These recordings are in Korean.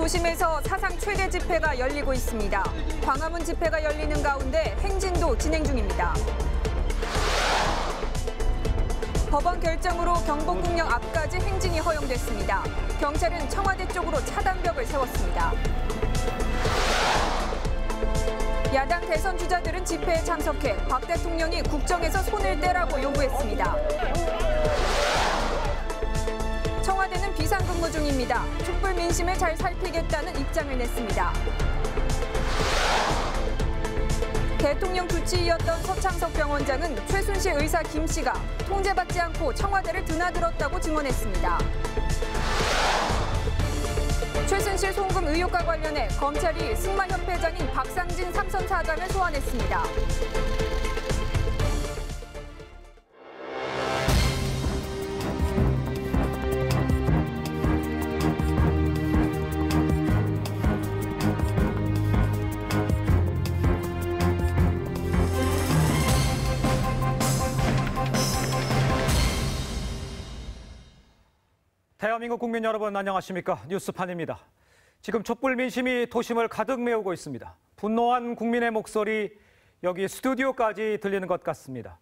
도심에서 사상 최대 집회가 열리고 있습니다. 광화문 집회가 열리는 가운데 행진도 진행 중입니다. 법원 결정으로 경복궁역 앞까지 행진이 허용됐습니다. 경찰은 청와대 쪽으로 차단벽을 세웠습니다. 야당 대선 주자들은 집회에 참석해 박 대통령이 국정에서 손을 떼라고 요구했습니다. 청와대는 비상근무 중입니다. 촛불 민심을 잘 살피겠다는 입장을 냈습니다. 대통령 주치의였던 서창석 병원장은 최순실 의사 김 씨가 통제받지 않고 청와대를 드나들었다고 증언했습니다. 최순실 송금 의혹과 관련해 검찰이 승마협회장인 박상진 삼선 사장을 소환했습니다. 대한민국 국민 여러분 안녕하십니까? 뉴스판입니다. 지금 촛불 민심이 도심을 가득 메우고 있습니다. 분노한 국민의 목소리 여기 스튜디오까지 들리는 것 같습니다.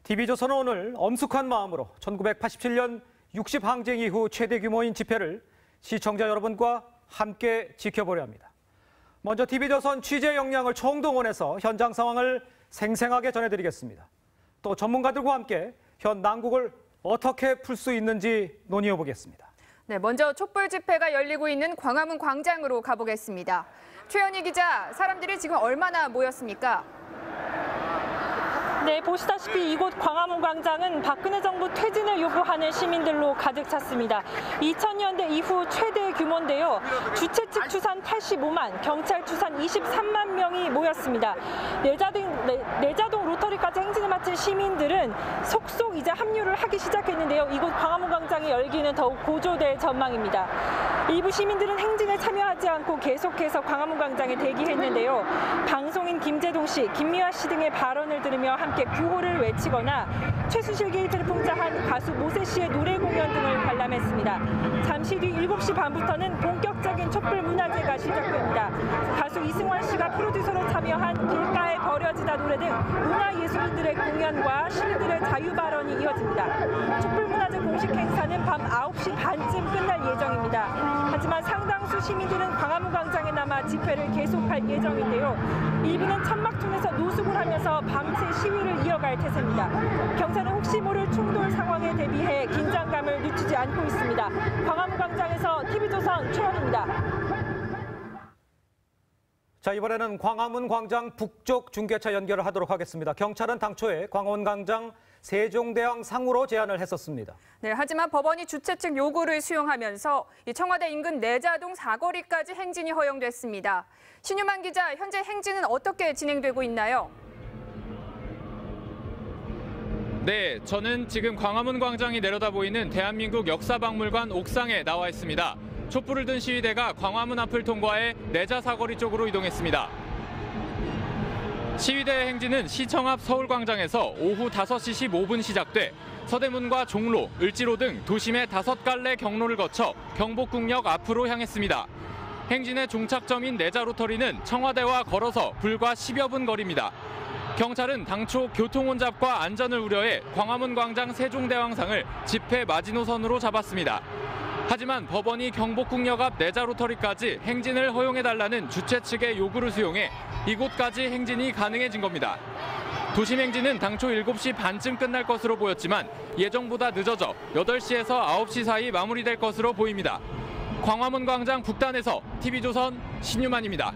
TV조선은 오늘 엄숙한 마음으로 1987년 60 항쟁 이후 최대 규모인 집회를 시청자 여러분과 함께 지켜보려 합니다. 먼저 TV조선 취재 역량을 총동원해서 현장 상황을 생생하게 전해드리겠습니다. 또 전문가들과 함께 현 난국을 어떻게 풀 수 있는지 논의해 보겠습니다. 네, 먼저 촛불 집회가 열리고 있는 광화문 광장으로 가보겠습니다. 최현희 기자, 사람들이 지금 얼마나 모였습니까? 네, 보시다시피 이곳 광화문 광장은 박근혜 정부 퇴진을 요구하는 시민들로 가득 찼습니다. 2000년대 이후 최대 규모인데요. 주최 측 추산 85만, 경찰 추산 23만 명이 모였습니다. 내자동 로터리까지 행진을 마친 시민들은 속속 이제 합류를 하기 시작했는데요. 이곳 광화문 광장의 열기는 더욱 고조될 전망입니다. 일부 시민들은 행진에 참여하지 않고 계속해서 광화문 광장에 대기했는데요. 방송인 김재동 씨, 김미화 씨 등의 발언을 들으며 함께 구호를 외치거나 최순실 게이트를 풍자한 가수 모세 씨의 노래 공연 등을 관람했습니다. 잠시 뒤 7시 반부터는 본격적인 촛불 문화제가 시작됩니다. 가수 이승환 씨가 프로듀서로 참여한 길가에 버려지다 노래 등 문화예술인들의 공연과 시민들의 자유 발언이 이어집니다. 촛불 문화제 공식 행사는 밤 9시 반쯤 끝날 예정입니다. 하지만 상당수 시민들은 광화문 광장에 남아 집회를 계속할 예정인데요. 일부는 천막통에서 노숙을 하면서 밤새 시위를 이어갈 태세입니다. 경찰은 혹시 모를 충돌 상황에 대비해 긴장감을 늦추지 않고 있습니다. 광화문 광장에서 TV조선 최현입니다. 자, 이번에는 광화문 광장 북쪽 중계차 연결을 하도록 하겠습니다. 경찰은 당초에 광화문 광장 세종대왕 상으로 제안을 했었습니다. 네, 하지만 법원이 주최 측 요구를 수용하면서 청와대 인근 내자동 사거리까지 행진이 허용됐습니다. 신유만 기자, 현재 행진은 어떻게 진행되고 있나요? 네, 저는 지금 광화문 광장이 내려다 보이는 대한민국 역사박물관 옥상에 나와 있습니다. 촛불을 든 시위대가 광화문 앞을 통과해 내자 사거리 쪽으로 이동했습니다. 시위대의 행진은 시청 앞 서울광장에서 오후 5시 15분 시작돼 서대문과 종로, 을지로 등 도심의 5갈래 경로를 거쳐 경복궁역 앞으로 향했습니다. 행진의 종착점인 내자 로터리는 청와대와 걸어서 불과 10여 분 거리입니다. 경찰은 당초 교통 혼잡과 안전을 우려해 광화문 광장 세종대왕상을 집회 마지노선으로 잡았습니다. 하지만 법원이 경복궁역 앞 내자 로터리까지 행진을 허용해달라는 주최 측의 요구를 수용해 이곳까지 행진이 가능해진 겁니다. 도심 행진은 당초 7시 반쯤 끝날 것으로 보였지만 예정보다 늦어져 8시에서 9시 사이 마무리될 것으로 보입니다. 광화문 광장 북단에서 TV조선 신유만입니다.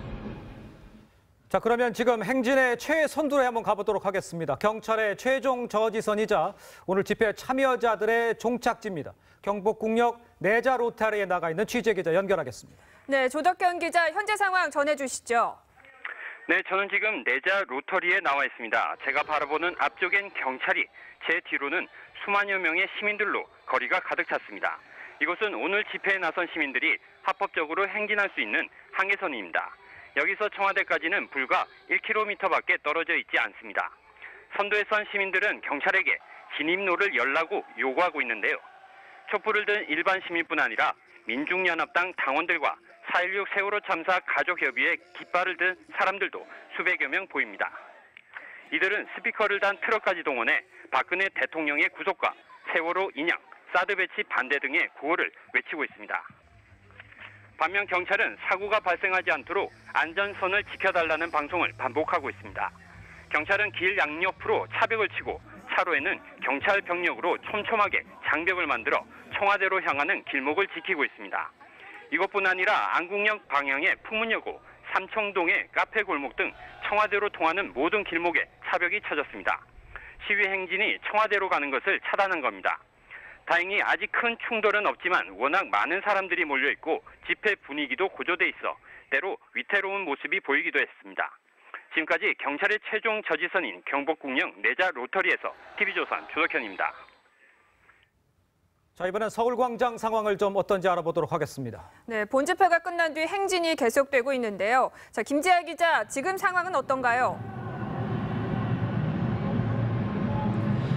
자, 그러면 지금 행진의 최선두에 한번 가보도록 하겠습니다. 경찰의 최종 저지선이자 오늘 집회 참여자들의 종착지입니다. 경복궁역 내자 로터리에 나가 있는 취재기자 연결하겠습니다. 네, 조덕현 기자, 현재 상황 전해주시죠. 네, 저는 지금 내자 로터리에 나와 있습니다. 제가 바라보는 앞쪽엔 경찰이, 제 뒤로는 수만여 명의 시민들로 거리가 가득 찼습니다. 이곳은 오늘 집회에 나선 시민들이 합법적으로 행진할 수 있는 항해선입니다. 여기서 청와대까지는 불과 1km밖에 떨어져 있지 않습니다. 선도에 선 시민들은 경찰에게 진입로를 열라고 요구하고 있는데요. 촛불을 든 일반 시민뿐 아니라 민중연합당 당원들과 4.16 세월호 참사 가족협의회 깃발을 든 사람들도 수백여 명 보입니다. 이들은 스피커를 단 트럭까지 동원해 박근혜 대통령의 구속과 세월호 인양, 사드 배치 반대 등의 구호를 외치고 있습니다. 반면 경찰은 사고가 발생하지 않도록 안전선을 지켜달라는 방송을 반복하고 있습니다. 경찰은 길 양옆으로 차벽을 치고 차로에는 경찰 병력으로 촘촘하게 장벽을 만들어 청와대로 향하는 길목을 지키고 있습니다. 이것뿐 아니라 안국역 방향의 풍문여고, 삼청동의 카페 골목 등 청와대로 통하는 모든 길목에 차벽이 쳐졌습니다. 시위 행진이 청와대로 가는 것을 차단한 겁니다. 다행히 아직 큰 충돌은 없지만 워낙 많은 사람들이 몰려있고 집회 분위기도 고조돼 있어 때로 위태로운 모습이 보이기도 했습니다. 지금까지 경찰의 최종 저지선인 경복궁역 내자 로터리에서 TV조선 조석현입니다. 자, 이번엔 서울광장 상황을 좀 어떤지 알아보도록 하겠습니다. 네, 본집회가 끝난 뒤 행진이 계속되고 있는데요. 자, 김지아 기자, 지금 상황은 어떤가요?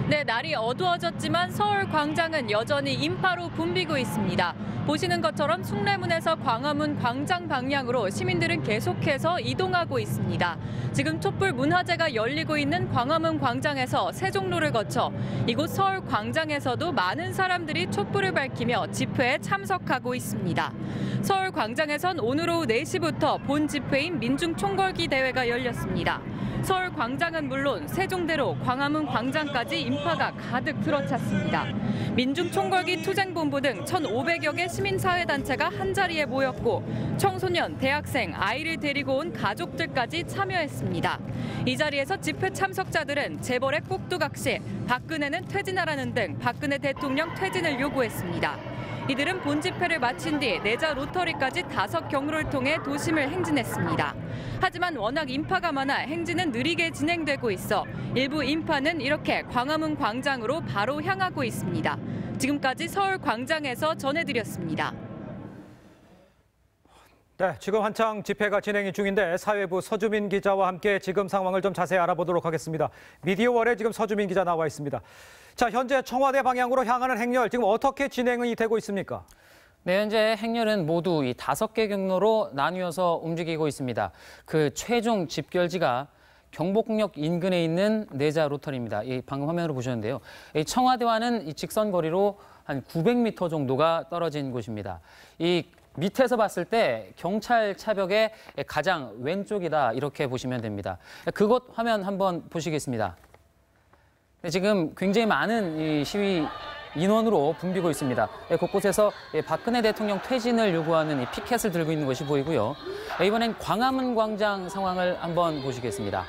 네, 날이 어두워졌지만 서울 광장은 여전히 인파로 붐비고 있습니다. 보시는 것처럼 숭례문에서 광화문 광장 방향으로 시민들은 계속해서 이동하고 있습니다. 지금 촛불 문화제가 열리고 있는 광화문 광장에서 세종로를 거쳐 이곳 서울 광장에서도 많은 사람들이 촛불을 밝히며 집회에 참석하고 있습니다. 서울 광장에선 오늘 오후 4시부터 본 집회인 민중 총궐기 대회가 열렸습니다. 서울 광장은 물론 세종대로 광화문 광장까지 인파가 가득 들어찼습니다. 민중총궐기 투쟁본부 등 1,500여 개 시민사회단체가 한자리에 모였고 청소년, 대학생, 아이를 데리고 온 가족들까지 참여했습니다. 이 자리에서 집회 참석자들은 재벌의 꼭두각시, 박근혜는 퇴진하라는 등 박근혜 대통령 퇴진을 요구했습니다. 이들은 본 집회를 마친 뒤 내자 로터리까지 5경로를 통해 도심을 행진했습니다. 하지만 워낙 인파가 많아 행진은 느리게 진행되고 있어 일부 인파는 이렇게 광화문 광장으로 바로 향하고 있습니다. 지금까지 서울 광장에서 전해드렸습니다. 네, 지금 한창 집회가 진행 중인데 사회부 서주민 기자와 함께 지금 상황을 좀 자세히 알아보도록 하겠습니다. 미디어월에 지금 서주민 기자 나와 있습니다. 자, 현재 청와대 방향으로 향하는 행렬 지금 어떻게 진행이 되고 있습니까? 네, 현재 행렬은 모두 이 5개 경로로 나뉘어서 움직이고 있습니다. 그 최종 집결지가 경복궁역 인근에 있는 내자 로터리입니다. 이 방금 화면으로 보셨는데요. 이 청와대와는 이 직선 거리로 한 900m 정도가 떨어진 곳입니다. 이 밑에서 봤을 때 경찰 차벽의 가장 왼쪽이다 이렇게 보시면 됩니다. 그곳 화면 한번 보시겠습니다. 네, 지금 굉장히 많은 이 시위 인원으로 붐비고 있습니다. 곳곳에서 박근혜 대통령 퇴진을 요구하는 이 피켓을 들고 있는 것이 보이고요. 이번엔 광화문 광장 상황을 한번 보시겠습니다.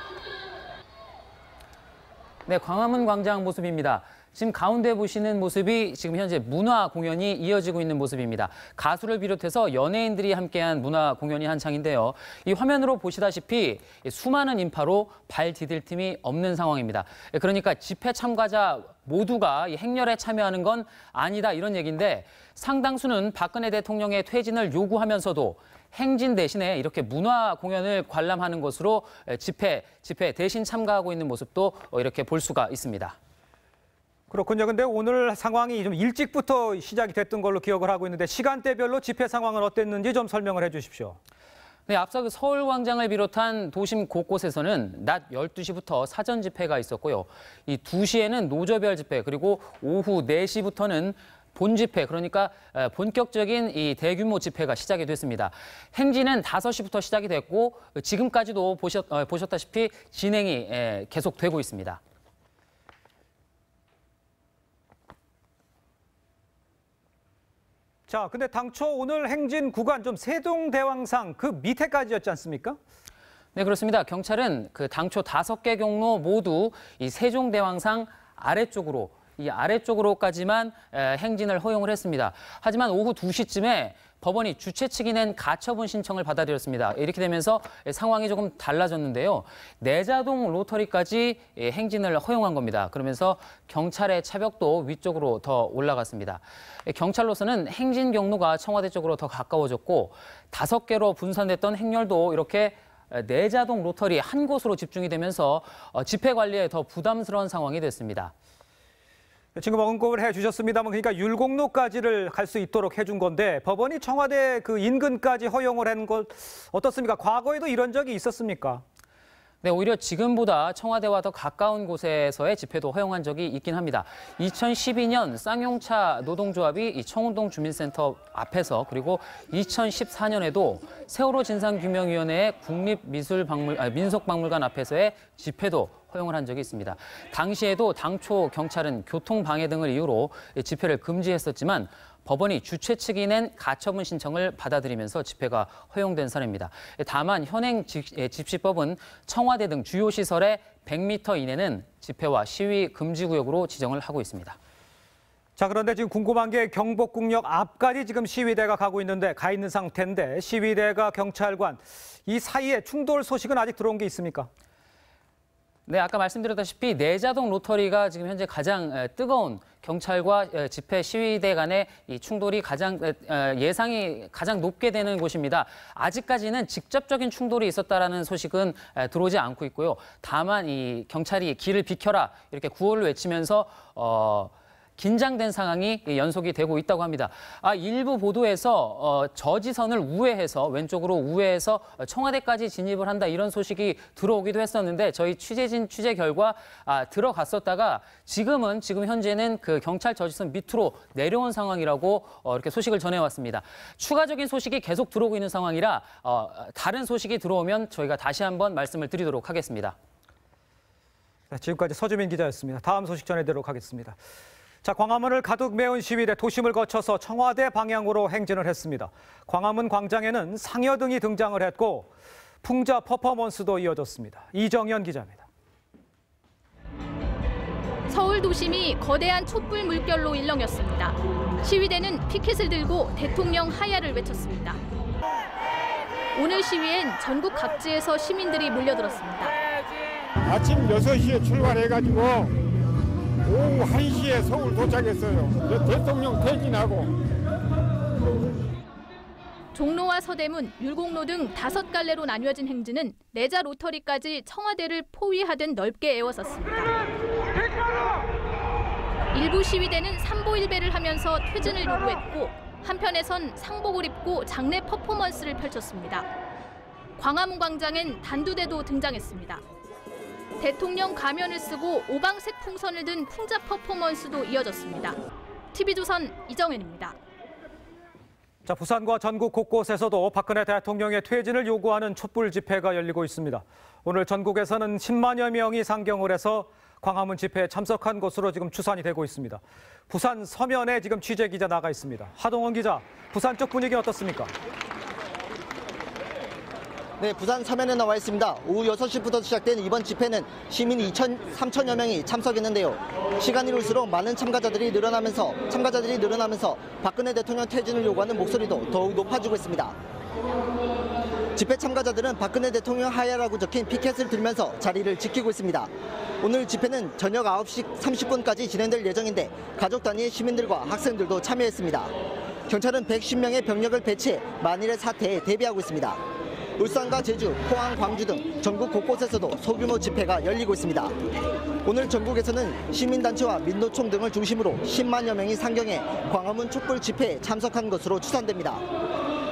네, 광화문 광장 모습입니다. 지금 가운데 보시는 모습이 지금 현재 문화 공연이 이어지고 있는 모습입니다. 가수를 비롯해서 연예인들이 함께한 문화 공연이 한창인데요. 이 화면으로 보시다시피 수많은 인파로 발 디딜 틈이 없는 상황입니다. 그러니까 집회 참가자 모두가 이 행렬에 참여하는 건 아니다 이런 얘기인데 상당수는 박근혜 대통령의 퇴진을 요구하면서도 행진 대신에 이렇게 문화 공연을 관람하는 것으로 집회 대신 참가하고 있는 모습도 이렇게 볼 수가 있습니다. 그렇군요. 근데 오늘 상황이 좀 일찍부터 시작이 됐던 걸로 기억을 하고 있는데 시간대별로 집회 상황은 어땠는지 좀 설명을 해 주십시오. 네, 앞서 그 서울광장을 비롯한 도심 곳곳에서는 낮 12시부터 사전 집회가 있었고요. 이 2시에는 노조별 집회, 그리고 오후 4시부터는 본 집회, 그러니까 본격적인 이 대규모 집회가 시작이 됐습니다. 행진은 5시부터 시작이 됐고 지금까지도 보셨다시피 진행이 계속되고 있습니다. 자, 근데 당초 오늘 행진 구간 좀 세종대왕상 그 밑에까지였지 않습니까? 네, 그렇습니다. 경찰은 그 당초 5개 경로 모두 이 세종대왕상 아래쪽으로까지만 행진을 허용을 했습니다. 하지만 오후 2시쯤에 법원이 주최 측이 낸 가처분 신청을 받아들였습니다. 이렇게 되면서 상황이 조금 달라졌는데요. 내자동 로터리까지 행진을 허용한 겁니다. 그러면서 경찰의 차벽도 위쪽으로 더 올라갔습니다. 경찰로서는 행진 경로가 청와대 쪽으로 더 가까워졌고 5개로 분산됐던 행렬도 이렇게 내자동 로터리 한 곳으로 집중이 되면서 집회 관리에 더 부담스러운 상황이 됐습니다. 지금 언급을 해주셨습니다만 그러니까 율곡로까지를 갈 수 있도록 해준 건데 법원이 청와대 그 인근까지 허용을 한 것 어떻습니까? 과거에도 이런 적이 있었습니까? 네, 오히려 지금보다 청와대와 더 가까운 곳에서의 집회도 허용한 적이 있긴 합니다. 2012년 쌍용차 노동조합이 이 청운동 주민센터 앞에서 그리고 2014년에도 세월호 진상규명위원회의 민속박물관 앞에서의 집회도 허용을 한 적이 있습니다. 당시에도 당초 경찰은 교통방해 등을 이유로 집회를 금지했었지만 법원이 주최 측이 낸 가처분 신청을 받아들이면서 집회가 허용된 사례입니다. 다만 현행 집시법은 청와대 등 주요 시설의 100m 이내는 집회와 시위 금지 구역으로 지정을 하고 있습니다. 자, 그런데 지금 궁금한 게 경복궁역 앞까지 지금 시위대가 가고 있는데 가 있는 상태인데 시위대가 경찰관 이 사이에 충돌 소식은 아직 들어온 게 있습니까? 네, 아까 말씀드렸다시피 내자동 로터리가 지금 현재 가장 뜨거운 경찰과 집회 시위대 간의 이 충돌이 예상이 가장 높게 되는 곳입니다. 아직까지는 직접적인 충돌이 있었다라는 소식은 들어오지 않고 있고요. 다만 이 경찰이 길을 비켜라 이렇게 구호를 외치면서 긴장된 상황이 연속이 되고 있다고 합니다. 일부 보도에서 저지선을 우회해서 왼쪽으로 우회해서 청와대까지 진입을 한다 이런 소식이 들어오기도 했었는데 저희 취재 결과 들어갔었다가 지금 현재는 그 경찰 저지선 밑으로 내려온 상황이라고 이렇게 소식을 전해왔습니다. 추가적인 소식이 계속 들어오고 있는 상황이라 다른 소식이 들어오면 저희가 다시 한번 말씀을 드리도록 하겠습니다. 네, 지금까지 서주민 기자였습니다. 다음 소식 전해드리도록 하겠습니다. 자, 광화문을 가득 메운 시위대 도심을 거쳐서 청와대 방향으로 행진을 했습니다. 광화문 광장에는 상여등이 등장을 했고 풍자 퍼포먼스도 이어졌습니다. 이정현 기자입니다. 서울 도심이 거대한 촛불 물결로 일렁였습니다. 시위대는 피켓을 들고 대통령 하야를 외쳤습니다. 오늘 시위엔 전국 각지에서 시민들이 몰려들었습니다. 아침 6시에 출발해가지고 오후 1시에 서울 도착했어요. 대통령 퇴진하고. 종로와 서대문, 율곡로 등 5갈래로 나뉘어진 행진은 내자 로터리까지 청와대를 포위하듯 넓게 에워쌌습니다. 일부 시위대는 삼보일배를 하면서 퇴진을 요구했고 한편에선 상복을 입고 장례 퍼포먼스를 펼쳤습니다. 광화문 광장엔 단두대도 등장했습니다. 대통령 가면을 쓰고 오방색 풍선을 든 풍자 퍼포먼스도 이어졌습니다. TV조선 이정현입니다. 자, 부산과 전국 곳곳에서도 박근혜 대통령의 퇴진을 요구하는 촛불 집회가 열리고 있습니다. 오늘 전국에서는 10만여 명이 상경을 해서 광화문 집회에 참석한 것으로 지금 추산이 되고 있습니다. 부산 서면에 지금 취재 기자 나가 있습니다. 하동원 기자, 부산 쪽 분위기는 어떻습니까? 네, 부산 서면에 나와 있습니다. 오후 6시부터 시작된 이번 집회는 시민 3천여 명이 참석했는데요. 시간이 흐를수록 많은 참가자들이 늘어나면서 박근혜 대통령 퇴진을 요구하는 목소리도 더욱 높아지고 있습니다. 집회 참가자들은 박근혜 대통령 하야라고 적힌 피켓을 들면서 자리를 지키고 있습니다. 오늘 집회는 저녁 9시 30분까지 진행될 예정인데 가족 단위의 시민들과 학생들도 참여했습니다. 경찰은 110명의 병력을 배치해 만일의 사태에 대비하고 있습니다. 울산과 제주, 포항, 광주 등 전국 곳곳에서도 소규모 집회가 열리고 있습니다. 오늘 전국에서는 시민단체와 민노총 등을 중심으로 10만여 명이 상경해 광화문 촛불 집회에 참석한 것으로 추산됩니다.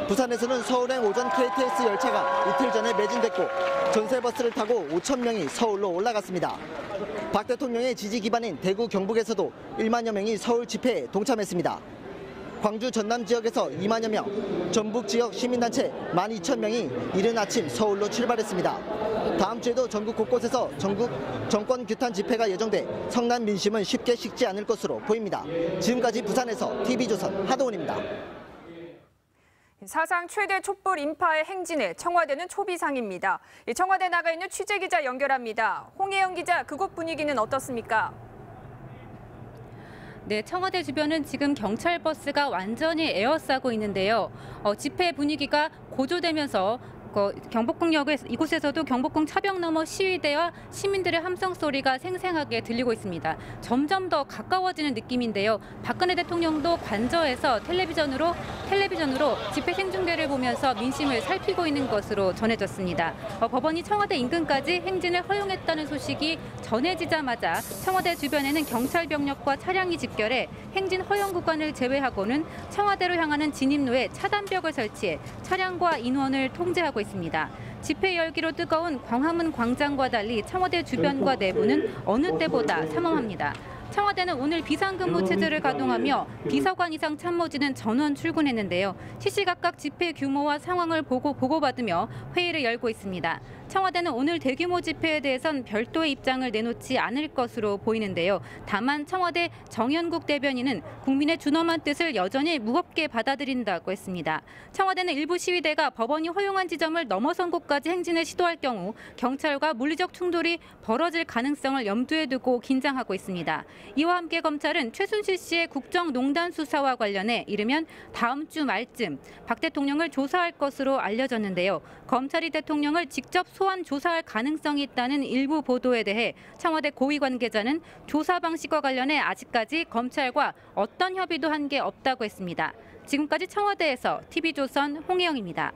부산에서는 서울행 오전 KTX 열차가 이틀 전에 매진됐고 전세버스를 타고 5천 명이 서울로 올라갔습니다. 박 대통령의 지지 기반인 대구, 경북에서도 1만여 명이 서울 집회에 동참했습니다. 광주 전남 지역에서 2만여 명, 전북 지역 시민단체 12,000명이 이른 아침 서울로 출발했습니다. 다음 주에도 전국 곳곳에서 정권 규탄 집회가 예정돼 성난 민심은 쉽게 식지 않을 것으로 보입니다. 지금까지 부산에서 TV조선 하동훈입니다. 사상 최대 촛불 인파의 행진에 청와대는 초비상입니다. 청와대 나가 있는 취재기자 연결합니다. 홍혜영 기자, 그곳 분위기는 어떻습니까? 네, 청와대 주변은 지금 경찰 버스가 완전히 에워싸고 있는데요. 집회 분위기가 고조되면서 경복궁역 이곳에서도 경복궁 차벽 너머 시위대와 시민들의 함성 소리가 생생하게 들리고 있습니다. 점점 더 가까워지는 느낌인데요. 박근혜 대통령도 관저에서 텔레비전으로 텔레비전으로 집회 생중계를 보면서 민심을 살피고 있는 것으로 전해졌습니다. 법원이 청와대 인근까지 행진을 허용했다는 소식이 전해지자마자 청와대 주변에는 경찰 병력과 차량이 집결해 행진 허용 구간을 제외하고는 청와대로 향하는 진입로에 차단벽을 설치해 차량과 인원을 통제하고 있습니다. 집회 열기로 뜨거운 광화문 광장과 달리 청와대 주변과 내부는 어느 때보다 삼엄합니다. 청와대는 오늘 비상근무 체제를 가동하며 비서관 이상 참모진은 전원 출근했는데요. 시시각각 집회 규모와 상황을 보고받으며 회의를 열고 있습니다. 청와대는 오늘 대규모 집회에 대해선 별도의 입장을 내놓지 않을 것으로 보이는데요. 다만 청와대 정연국 대변인은 국민의 준엄한 뜻을 여전히 무겁게 받아들인다고 했습니다. 청와대는 일부 시위대가 법원이 허용한 지점을 넘어선 곳까지 행진을 시도할 경우 경찰과 물리적 충돌이 벌어질 가능성을 염두에 두고 긴장하고 있습니다. 이와 함께 검찰은 최순실 씨의 국정농단 수사와 관련해 이르면 다음 주 말쯤 박 대통령을 조사할 것으로 알려졌는데요. 검찰이 대통령을 직접 소환 조사할 가능성이 있다는 일부 보도에 대해 청와대 고위 관계자는 조사 방식과 관련해 아직까지 검찰과 어떤 협의도 한 게 없다고 했습니다. 지금까지 청와대에서 TV조선 홍혜영입니다.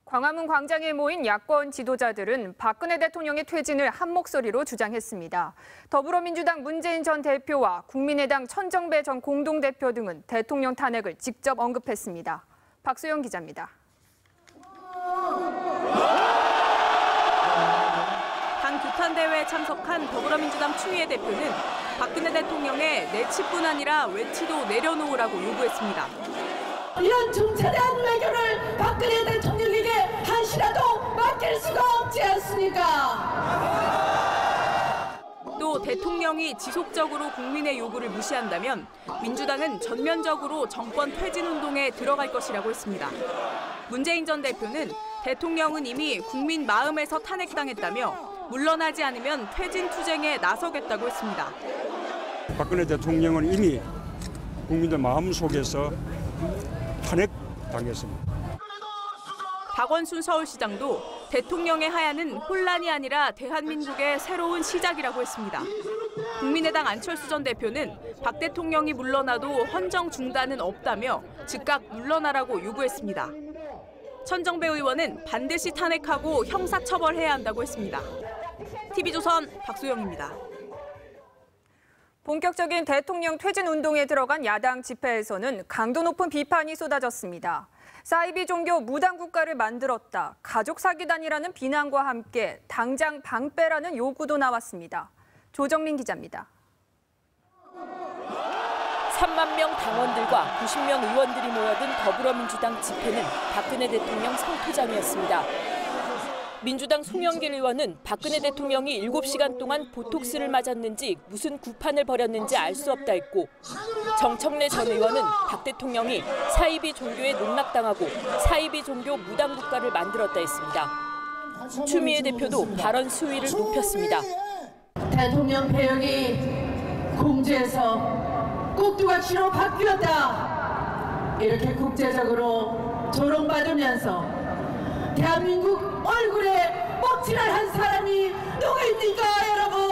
광화문 광장에 모인 야권 지도자들은 박근혜 대통령의 퇴진을 한 목소리로 주장했습니다. 더불어민주당 문재인 전 대표와 국민의당 천정배 전 공동대표 등은 대통령 탄핵을 직접 언급했습니다. 박소영 기자입니다. 당 규탄대회에 참석한 더불어민주당 추미애 대표는 박근혜 대통령의 내치뿐 아니라 외치도 내려놓으라고 요구했습니다. 이런 중차대한 외교를 박근혜 대통령에게 한시라도 맡길 수가 없지 않습니까? 또 대통령이 지속적으로 국민의 요구를 무시한다면 민주당은 전면적으로 정권 퇴진 운동에 들어갈 것이라고 했습니다. 문재인 전 대표는 대통령은 이미 국민 마음에서 탄핵당했다며 물러나지 않으면 퇴진 투쟁에 나서겠다고 했습니다. 박근혜 대통령은 이미 국민들 마음속에서 탄핵당했습니다. 박원순 서울시장도 대통령의 하야는 혼란이 아니라 대한민국의 새로운 시작이라고 했습니다. 국민의당 안철수 전 대표는 박 대통령이 물러나도 헌정 중단은 없다며 즉각 물러나라고 요구했습니다. 천정배 의원은 반드시 탄핵하고 형사처벌해야 한다고 했습니다. TV조선 박소영입니다. 본격적인 대통령 퇴진 운동에 들어간 야당 집회에서는 강도 높은 비판이 쏟아졌습니다. 사이비 종교 무당 국가를 만들었다, 가족 사기단이라는 비난과 함께 당장 방 빼라는 요구도 나왔습니다. 조정민 기자입니다. 3만 명 당원들과 90명 의원들이 모여든 더불어민주당 집회는 박근혜 대통령 성토장이었습니다. 민주당 송영길 의원은 박근혜 대통령이 7시간 동안 보톡스를 맞았는지 무슨 구판을 벌였는지 알 수 없다 했고, 정청래 전 의원은 박 대통령이 사이비 종교에 농락당하고 사이비 종교 무당 국가를 만들었다 했습니다. 추미애 대표도 발언 수위를 높였습니다. 대통령 배역이 공주에서 꼭두각시로 바뀌었다. 이렇게 국제적으로 조롱받으면서 대한민국 얼굴에 먹칠을 한 사람이 누구 있습니까, 여러분?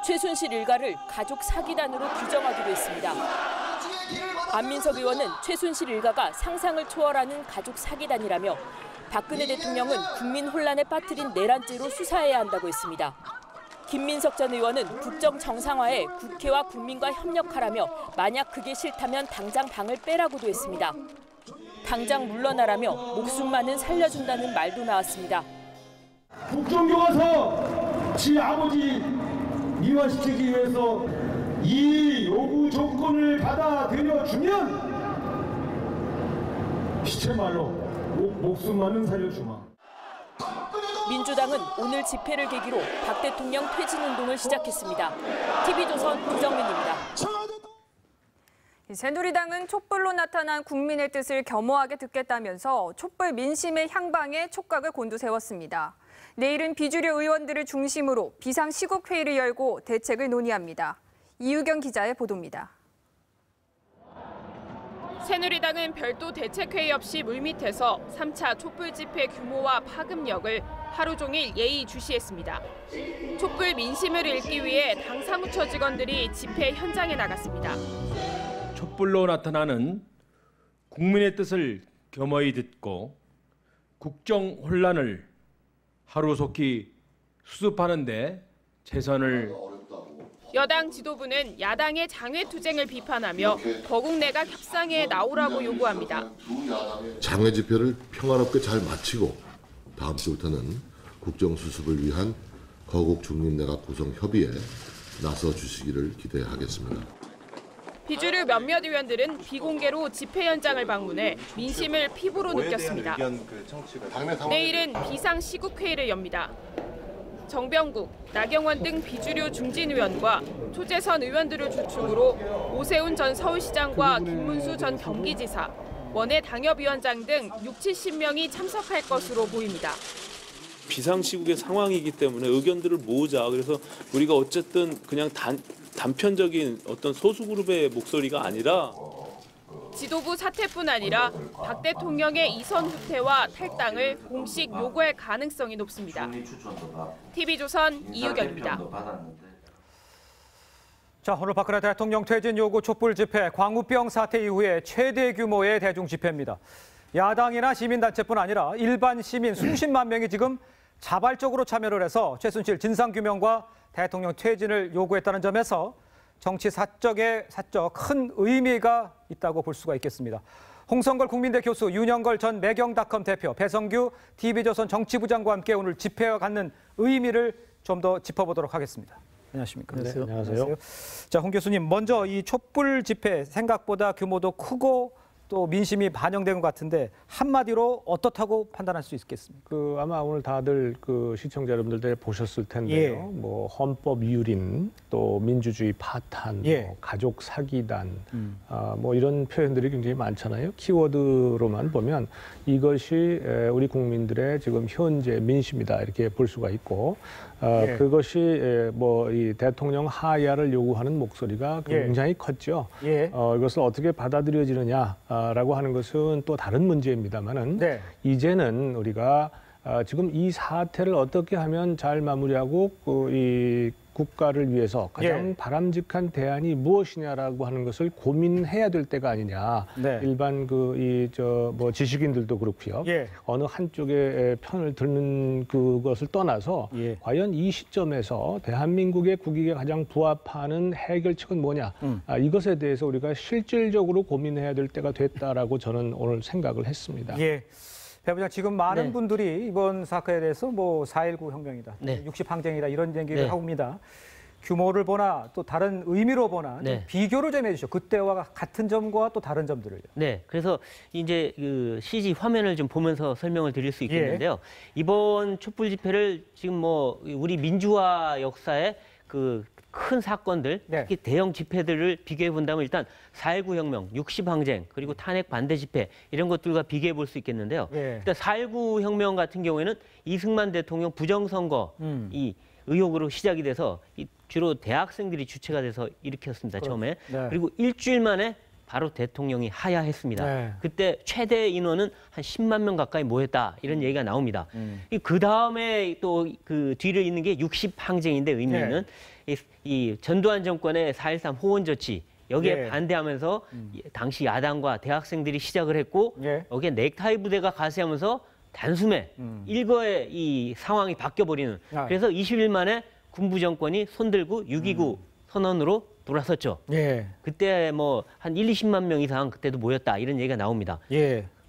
최순실 일가를 가족 사기단으로 규정하기도 했습니다. 안민석 의원은 최순실 일가가 상상을 초월하는 가족 사기단이라며 박근혜 대통령은 국민 혼란에 빠뜨린 내란죄로 수사해야 한다고 했습니다. 김민석 전 의원은 국정 정상화에 국회와 국민과 협력하라며 만약 그게 싫다면 당장 방을 빼라고도 했습니다. 당장 물러나라며 목숨만은 살려준다는 말도 나왔습니다. 국정교과서 지 아버지 미화시키기 위해서 이 요구 조건을 받아들여주면 시체말로 목숨만은 살려주마. 민주당은 오늘 집회를 계기로 박 대통령 퇴진 운동을 시작했습니다. TV조선 조정민입니다. 새누리당은 촛불로 나타난 국민의 뜻을 겸허하게 듣겠다면서 촛불 민심의 향방에 촉각을 곤두세웠습니다. 내일은 비주류 의원들을 중심으로 비상시국회의를 열고 대책을 논의합니다. 이유경 기자의 보도입니다. 새누리당은 별도 대책회의 없이 물밑에서 3차 촛불 집회 규모와 파급력을 하루 종일 예의주시했습니다. 촛불 민심을 읽기 위해 당 사무처 직원들이 집회 현장에 나갔습니다. 촛불로 나타나는 국민의 뜻을 겸허히 듣고 국정 혼란을 하루속히 수습하는 데 최선을 여당 지도부는 야당의 장외투쟁을 비판하며 거국 내각 협상에 나오라고 요구합니다. 장외 집회를 평화롭게 잘 마치고 다음 주부터는 국정 수습을 위한 거국 중립내각 구성 협의에 나서 주시기를 기대하겠습니다. 비주류 몇몇 의원들은 비공개로 집회 현장을 방문해 민심을 피부로 느꼈습니다. 내일은 비상시국회의를 엽니다. 정병국, 나경원 등 비주류 중진 의원과 초재선 의원들을 주축으로 오세훈 전 서울시장과 김문수 전 경기지사, 원외 당협위원장 등 60~70명이 참석할 것으로 보입니다. 비상시국의 상황이기 때문에 의견들을 모으자. 그래서 우리가 어쨌든 그냥 단편적인 어떤 소수 그룹의 목소리가 아니라 지도부 사퇴뿐 아니라 박 대통령의 이선 후퇴와 탈당을 공식 요구할 가능성이 높습니다. TV조선 이유경입니다. 자, 오늘 박근혜 대통령 퇴진 요구 촛불 집회, 광우병 사태 이후에 최대 규모의 대중 집회입니다. 야당이나 시민단체뿐 아니라 일반 시민 수십만 명이 지금 자발적으로 참여를 해서 최순실 진상규명과 대통령 퇴진을 요구했다는 점에서 정치 사적에 큰 의미가 있다고 볼 수가 있겠습니다. 홍성걸 국민대 교수, 윤영걸 전 매경닷컴 대표, 배성규 TV조선 정치부장과 함께 오늘 집회와 갖는 의미를 좀 더 짚어보도록 하겠습니다. 안녕하십니까? 네, 안녕하세요. 자, 홍 교수님, 먼저 이 촛불 집회 생각보다 규모도 크고 또 민심이 반영된 것 같은데 한마디로 어떻다고 판단할 수 있겠습니까? 아마 오늘 다들 시청자 여러분들 보셨을 텐데요. 예. 뭐 헌법 유린, 또 민주주의 파탄, 예. 뭐 가족 사기단, 뭐 이런 표현들이 굉장히 많잖아요. 키워드로만 보면 이것이 우리 국민들의 지금 현재 민심이다 이렇게 볼 수가 있고, 예. 그것이 뭐 이 대통령 하야를 요구하는 목소리가 굉장히 컸죠. 예. 이것을 어떻게 받아들여지느냐라고 하는 것은 또 다른 문제입니다만은 네. 이제는 우리가 지금 이 사태를 어떻게 하면 잘 마무리하고 이 국가를 위해서 가장 바람직한 대안이 무엇이냐라고 하는 것을 고민해야 될 때가 아니냐. 네. 일반 뭐 지식인들도 그렇고요. 예. 어느 한쪽의 편을 드는 그것을 떠나서 과연 이 시점에서 대한민국의 국익에 가장 부합하는 해결책은 뭐냐. 이것에 대해서 우리가 실질적으로 고민해야 될 때가 됐다라고 저는 오늘 생각을 했습니다. 예. 배 부장, 지금 많은 분들이 이번 사건에 대해서 뭐 4.19 혁명이다, 60 항쟁이다 이런 얘기를 하고 있습니다. 규모를 보나 또 다른 의미로 보나 좀 비교를 좀 해주시죠. 그때와 같은 점과 또 다른 점들을요. 네, 그래서 이제 CG 화면을 좀 보면서 설명을 드릴 수 있겠는데요. 이번 촛불 집회를 지금 뭐 우리 민주화 역사에 큰 사건들, 특히 대형 집회들을 비교해 본다면 일단 4.19 혁명, 60 항쟁, 그리고 탄핵 반대 집회 이런 것들과 비교해 볼 수 있겠는데요. 일단 4.19 혁명 같은 경우에는 이승만 대통령 부정선거 이 의혹으로 시작이 돼서 주로 대학생들이 주체가 돼서 일으켰습니다, 처음에. 그리고 일주일 만에 바로 대통령이 하야했습니다. 그때 최대 인원은 한 10만 명 가까이 모였다 이런 얘기가 나옵니다. 그 다음에 또 그 뒤를 잇는 게 60 항쟁인데 의미는 이 전두환 정권의 4.13 호원 조치 여기에 반대하면서 당시 야당과 대학생들이 시작을 했고 여기에 넥타이 부대가 가세하면서 단숨에 일거에 이 상황이 바뀌어버리는 그래서 20일 만에 군부 정권이 손들고 6.29 선언으로 돌아섰죠. 그때 뭐 한 1~20만 명 이상 그때도 모였다 이런 얘기가 나옵니다.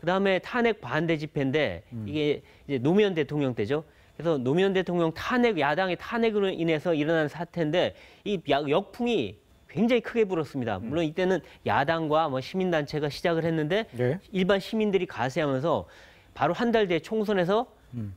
그다음에 탄핵 반대 집회인데 이게 이제 노무현 대통령 때죠. 그래서 노무현 대통령 야당의 탄핵으로 인해서 일어난 사태인데 이 역풍이 굉장히 크게 불었습니다. 물론 이때는 야당과 뭐 시민단체가 시작을 했는데 일반 시민들이 가세하면서 바로 한 달 뒤에 총선에서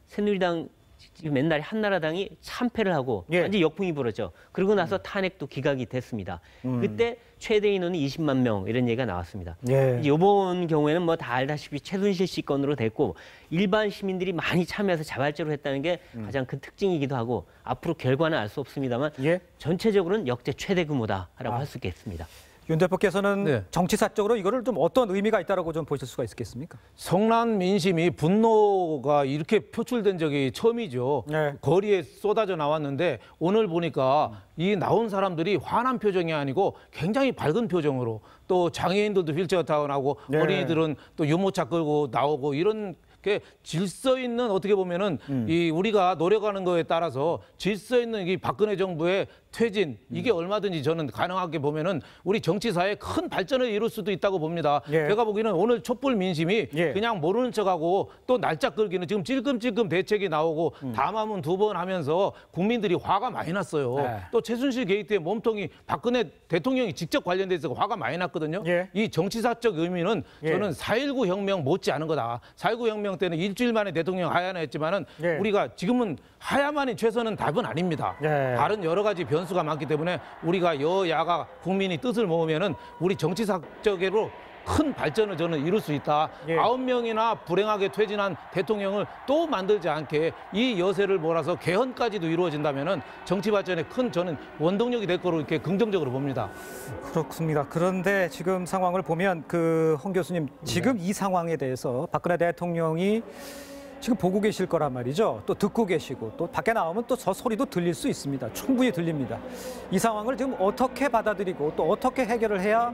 새누리당 지금 옛날에 한나라당이 참패를 하고 완전 역풍이 불었죠. 그러고 나서 탄핵도 기각이 됐습니다. 그때 최대 인원이 20만 명 이런 얘기가 나왔습니다. 이제 이번 경우에는 뭐 다 알다시피 최순실 씨 건으로 됐고 일반 시민들이 많이 참여해서 자발적으로 했다는 게 가장 큰 특징이기도 하고 앞으로 결과는 알 수 없습니다만 전체적으로는 역대 최대 규모다라고 할 수 있겠습니다. 윤 대표께서는 정치사적으로 이거를 좀 어떤 의미가 있다라고 좀 보실 수가 있겠습니까? 성난 민심이 분노가 이렇게 표출된 적이 처음이죠. 거리에 쏟아져 나왔는데 오늘 보니까 이 나온 사람들이 화난 표정이 아니고 굉장히 밝은 표정으로 또 장애인들도 휠체어 타고 나오고 어린이들은 또 유모차 끌고 나오고 이런 질서 있는 어떻게 보면은 이 우리가 노력하는 거에 따라서 질서 있는 이 박근혜 정부의 퇴진 이게 얼마든지 저는 가능하게 보면은 우리 정치사에 큰 발전을 이룰 수도 있다고 봅니다. 제가 보기에는 오늘 촛불 민심이 그냥 모르는 척하고 또 날짜 끌기는 지금 찔끔찔끔 대책이 나오고 담화문 2번 하면서 국민들이 화가 많이 났어요. 또 최순실 게이트의 몸통이 박근혜 대통령이 직접 관련돼서 화가 많이 났거든요. 이 정치사적 의미는 저는 4.19 혁명 못지 않은 거다. 4.19 혁명 때는 일주일 만에 대통령 하야했지만은 우리가 지금은 하야만이 최선은 답은 아닙니다. 다른 여러 가지 변수가 많기 때문에 우리가 여야가 국민이 뜻을 모으면은 우리 정치사적으로 큰 발전을 저는 이룰 수 있다. 9명이나 불행하게 퇴진한 대통령을 또 만들지 않게 이 여세를 몰아서 개헌까지도 이루어진다면은 정치 발전에 큰 저는 원동력이 될 거로 이렇게 긍정적으로 봅니다. 그렇습니다. 그런데 지금 상황을 보면 홍 교수님 지금 이 상황에 대해서 박근혜 대통령이 지금 보고 계실 거란 말이죠. 또 듣고 계시고 또 밖에 나오면 또 저 소리도 들릴 수 있습니다. 충분히 들립니다. 이 상황을 지금 어떻게 받아들이고 또 어떻게 해결을 해야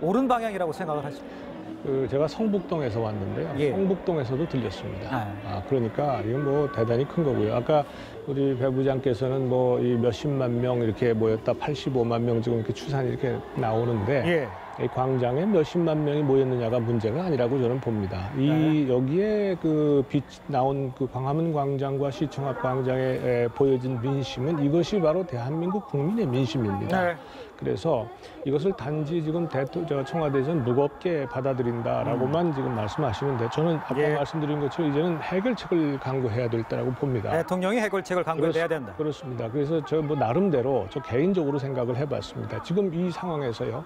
옳은 방향이라고 생각을 하십니까? 제가 성북동에서 왔는데요. 성북동에서도 들렸습니다. 그러니까 이건 뭐 대단히 큰 거고요. 아까 우리 배 부장께서는 뭐 이 몇십만 명 이렇게 모였다, 85만 명 지금 이렇게 추산이 이렇게 나오는데 이 광장에 몇십만 명이 모였느냐가 문제가 아니라고 저는 봅니다. 여기에 나온 광화문 광장과 시청 앞 광장에 보여진 민심은 이것이 바로 대한민국 국민의 민심입니다. 그래서 이것을 단지 지금 청와대에서는 무겁게 받아들인다라고만 지금 말씀하시는데 저는 아까 말씀드린 것처럼 이제는 해결책을 강구해야 될 때라고 봅니다. 대통령이 해결책을 강구해야 된다. 그렇습니다. 그래서 저 나름대로 저 개인적으로 생각을 해봤습니다. 지금 이 상황에서요.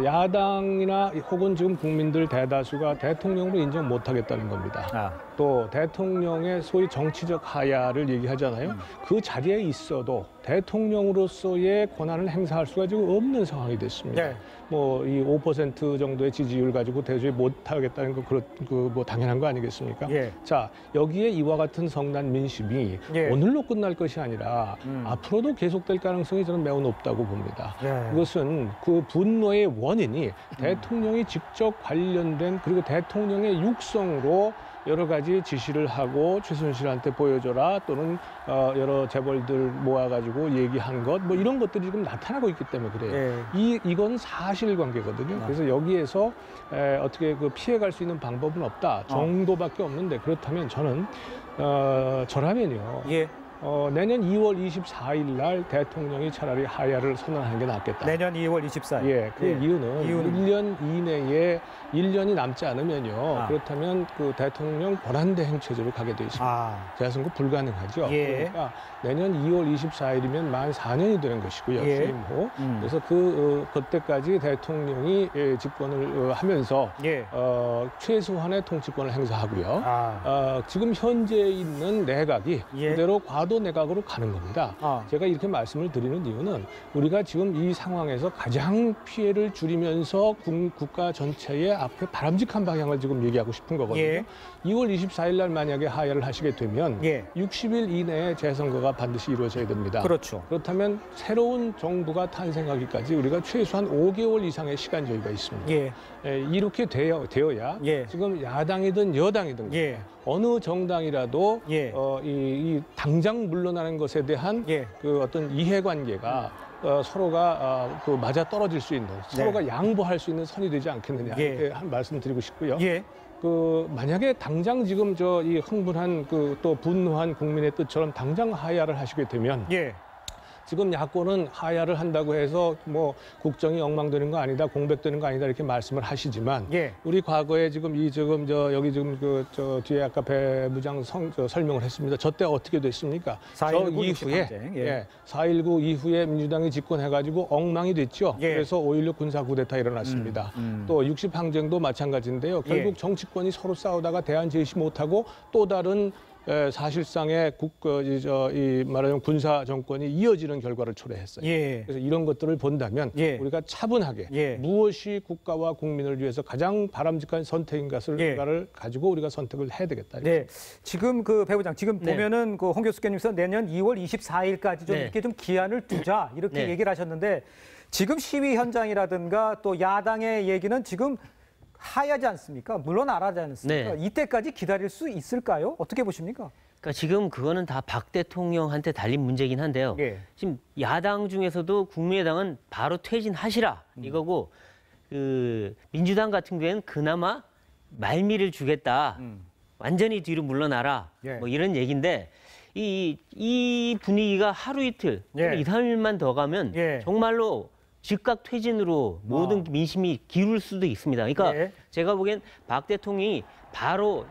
야당이나 혹은 지금 국민들 대다수가 대통령으로 인정 못하겠다는 겁니다. 또 대통령의 소위 정치적 하야를 얘기하잖아요. 그 자리에 있어도 대통령으로서의 권한을 행사할 수가 지금 없는 상황이 됐습니다. 뭐 이 5% 정도의 지지율 가지고 대조에 못하겠다는 거 뭐 당연한 거 아니겠습니까? 자, 여기에 이와 같은 성난 민심이 오늘로 끝날 것이 아니라 앞으로도 계속될 가능성이 저는 매우 높다고 봅니다. 그것은 그 분노의 원인이 대통령이 직접 관련된 그리고 대통령의 육성으로 여러 가지 지시를 하고 최순실한테 보여줘라 또는 여러 재벌들 모아가지고 얘기한 것 뭐 이런 것들이 지금 나타나고 있기 때문에 그래요. 이건 사실관계거든요. 그래서 여기에서 어떻게 피해갈 수 있는 방법은 없다 정도밖에 없는데 그렇다면 저는 저라면요. 내년 2월 24일 날 대통령이 차라리 하야를 선언하는 게 낫겠다. 내년 2월 24일. 그 이유는 1년 이내에 1년이 남지 않으면요. 그렇다면 그 대통령 권한대행 체제로 가게 돼 있습니다. 재선거 불가능하죠. 그러니까 내년 2월 24일이면 만 4년이 되는 것이고요. 취임후. 그래서 그때까지 대통령이 집권을 하면서 최소한의 통치권을 행사하고요. 지금 현재 있는 내각이 그대로 과도 내각으로 가는 겁니다. 제가 이렇게 말씀을 드리는 이유는 우리가 지금 이 상황에서 가장 피해를 줄이면서 국가 전체의 앞에 바람직한 방향을 지금 얘기하고 싶은 거거든요. 2월 24일 날 만약에 하야를 하시게 되면 60일 이내에 재선거가 반드시 이루어져야 됩니다. 그렇다면 새로운 정부가 탄생하기까지 우리가 최소한 5개월 이상의 시간 여유가 있습니다. 이렇게 되어야 지금 야당이든 여당이든 어느 정당이라도 이 당장 물러나는 것에 대한 그 어떤 이해관계가 서로가 맞아 떨어질 수 있는 서로가 양보할 수 있는 선이 되지 않겠느냐 이렇게 한 말씀 드리고 싶고요. 만약에 당장 지금 이 흥분한 또 분노한 국민의 뜻처럼 당장 하야를 하시게 되면 지금 야권은 하야를 한다고 해서 뭐 국정이 엉망되는 거 아니다, 공백되는 거 아니다 이렇게 말씀을 하시지만 우리 과거에 지금 여기 지금 뒤에 아까 배 부장 설명을 했습니다. 저 때 어떻게 됐습니까? 4.19 이후에 민주당이 집권해가지고 엉망이 됐죠. 그래서 5.16 군사 쿠데타 일어났습니다. 또 60항쟁도 마찬가지인데요. 결국 정치권이 서로 싸우다가 대안 제시 못하고 또 다른 사실상의 말하자면 군사 정권이 이어지는 결과를 초래했어요. 그래서 이런 것들을 본다면 우리가 차분하게 무엇이 국가와 국민을 위해서 가장 바람직한 선택인 것을 가지고 우리가 선택을 해야 되겠다. 지금 그 배 부장 지금 보면은 그 홍 교수께님께서 내년 2월 24일까지 좀 이렇게 좀 기한을 두자 이렇게 얘기를 하셨는데 지금 시위 현장이라든가 또 야당의 얘기는 지금 하야지 않습니까? 물러나라지 않습니까? 이때까지 기다릴 수 있을까요? 어떻게 보십니까? 그러니까 지금 그거는 다 박 대통령한테 달린 문제긴 한데요. 지금 야당 중에서도 국민의당은 바로 퇴진하시라 이거고 그 민주당 같은 경우에는 그나마 말미를 주겠다. 완전히 뒤로 물러나라. 뭐 이런 얘기인데 이 분위기가 하루 이틀, 2, 3일만 더 가면 정말로 즉각 퇴진으로 모든 민심이 기울 수도 있습니다. 그러니까 제가 보기엔 박 대통령이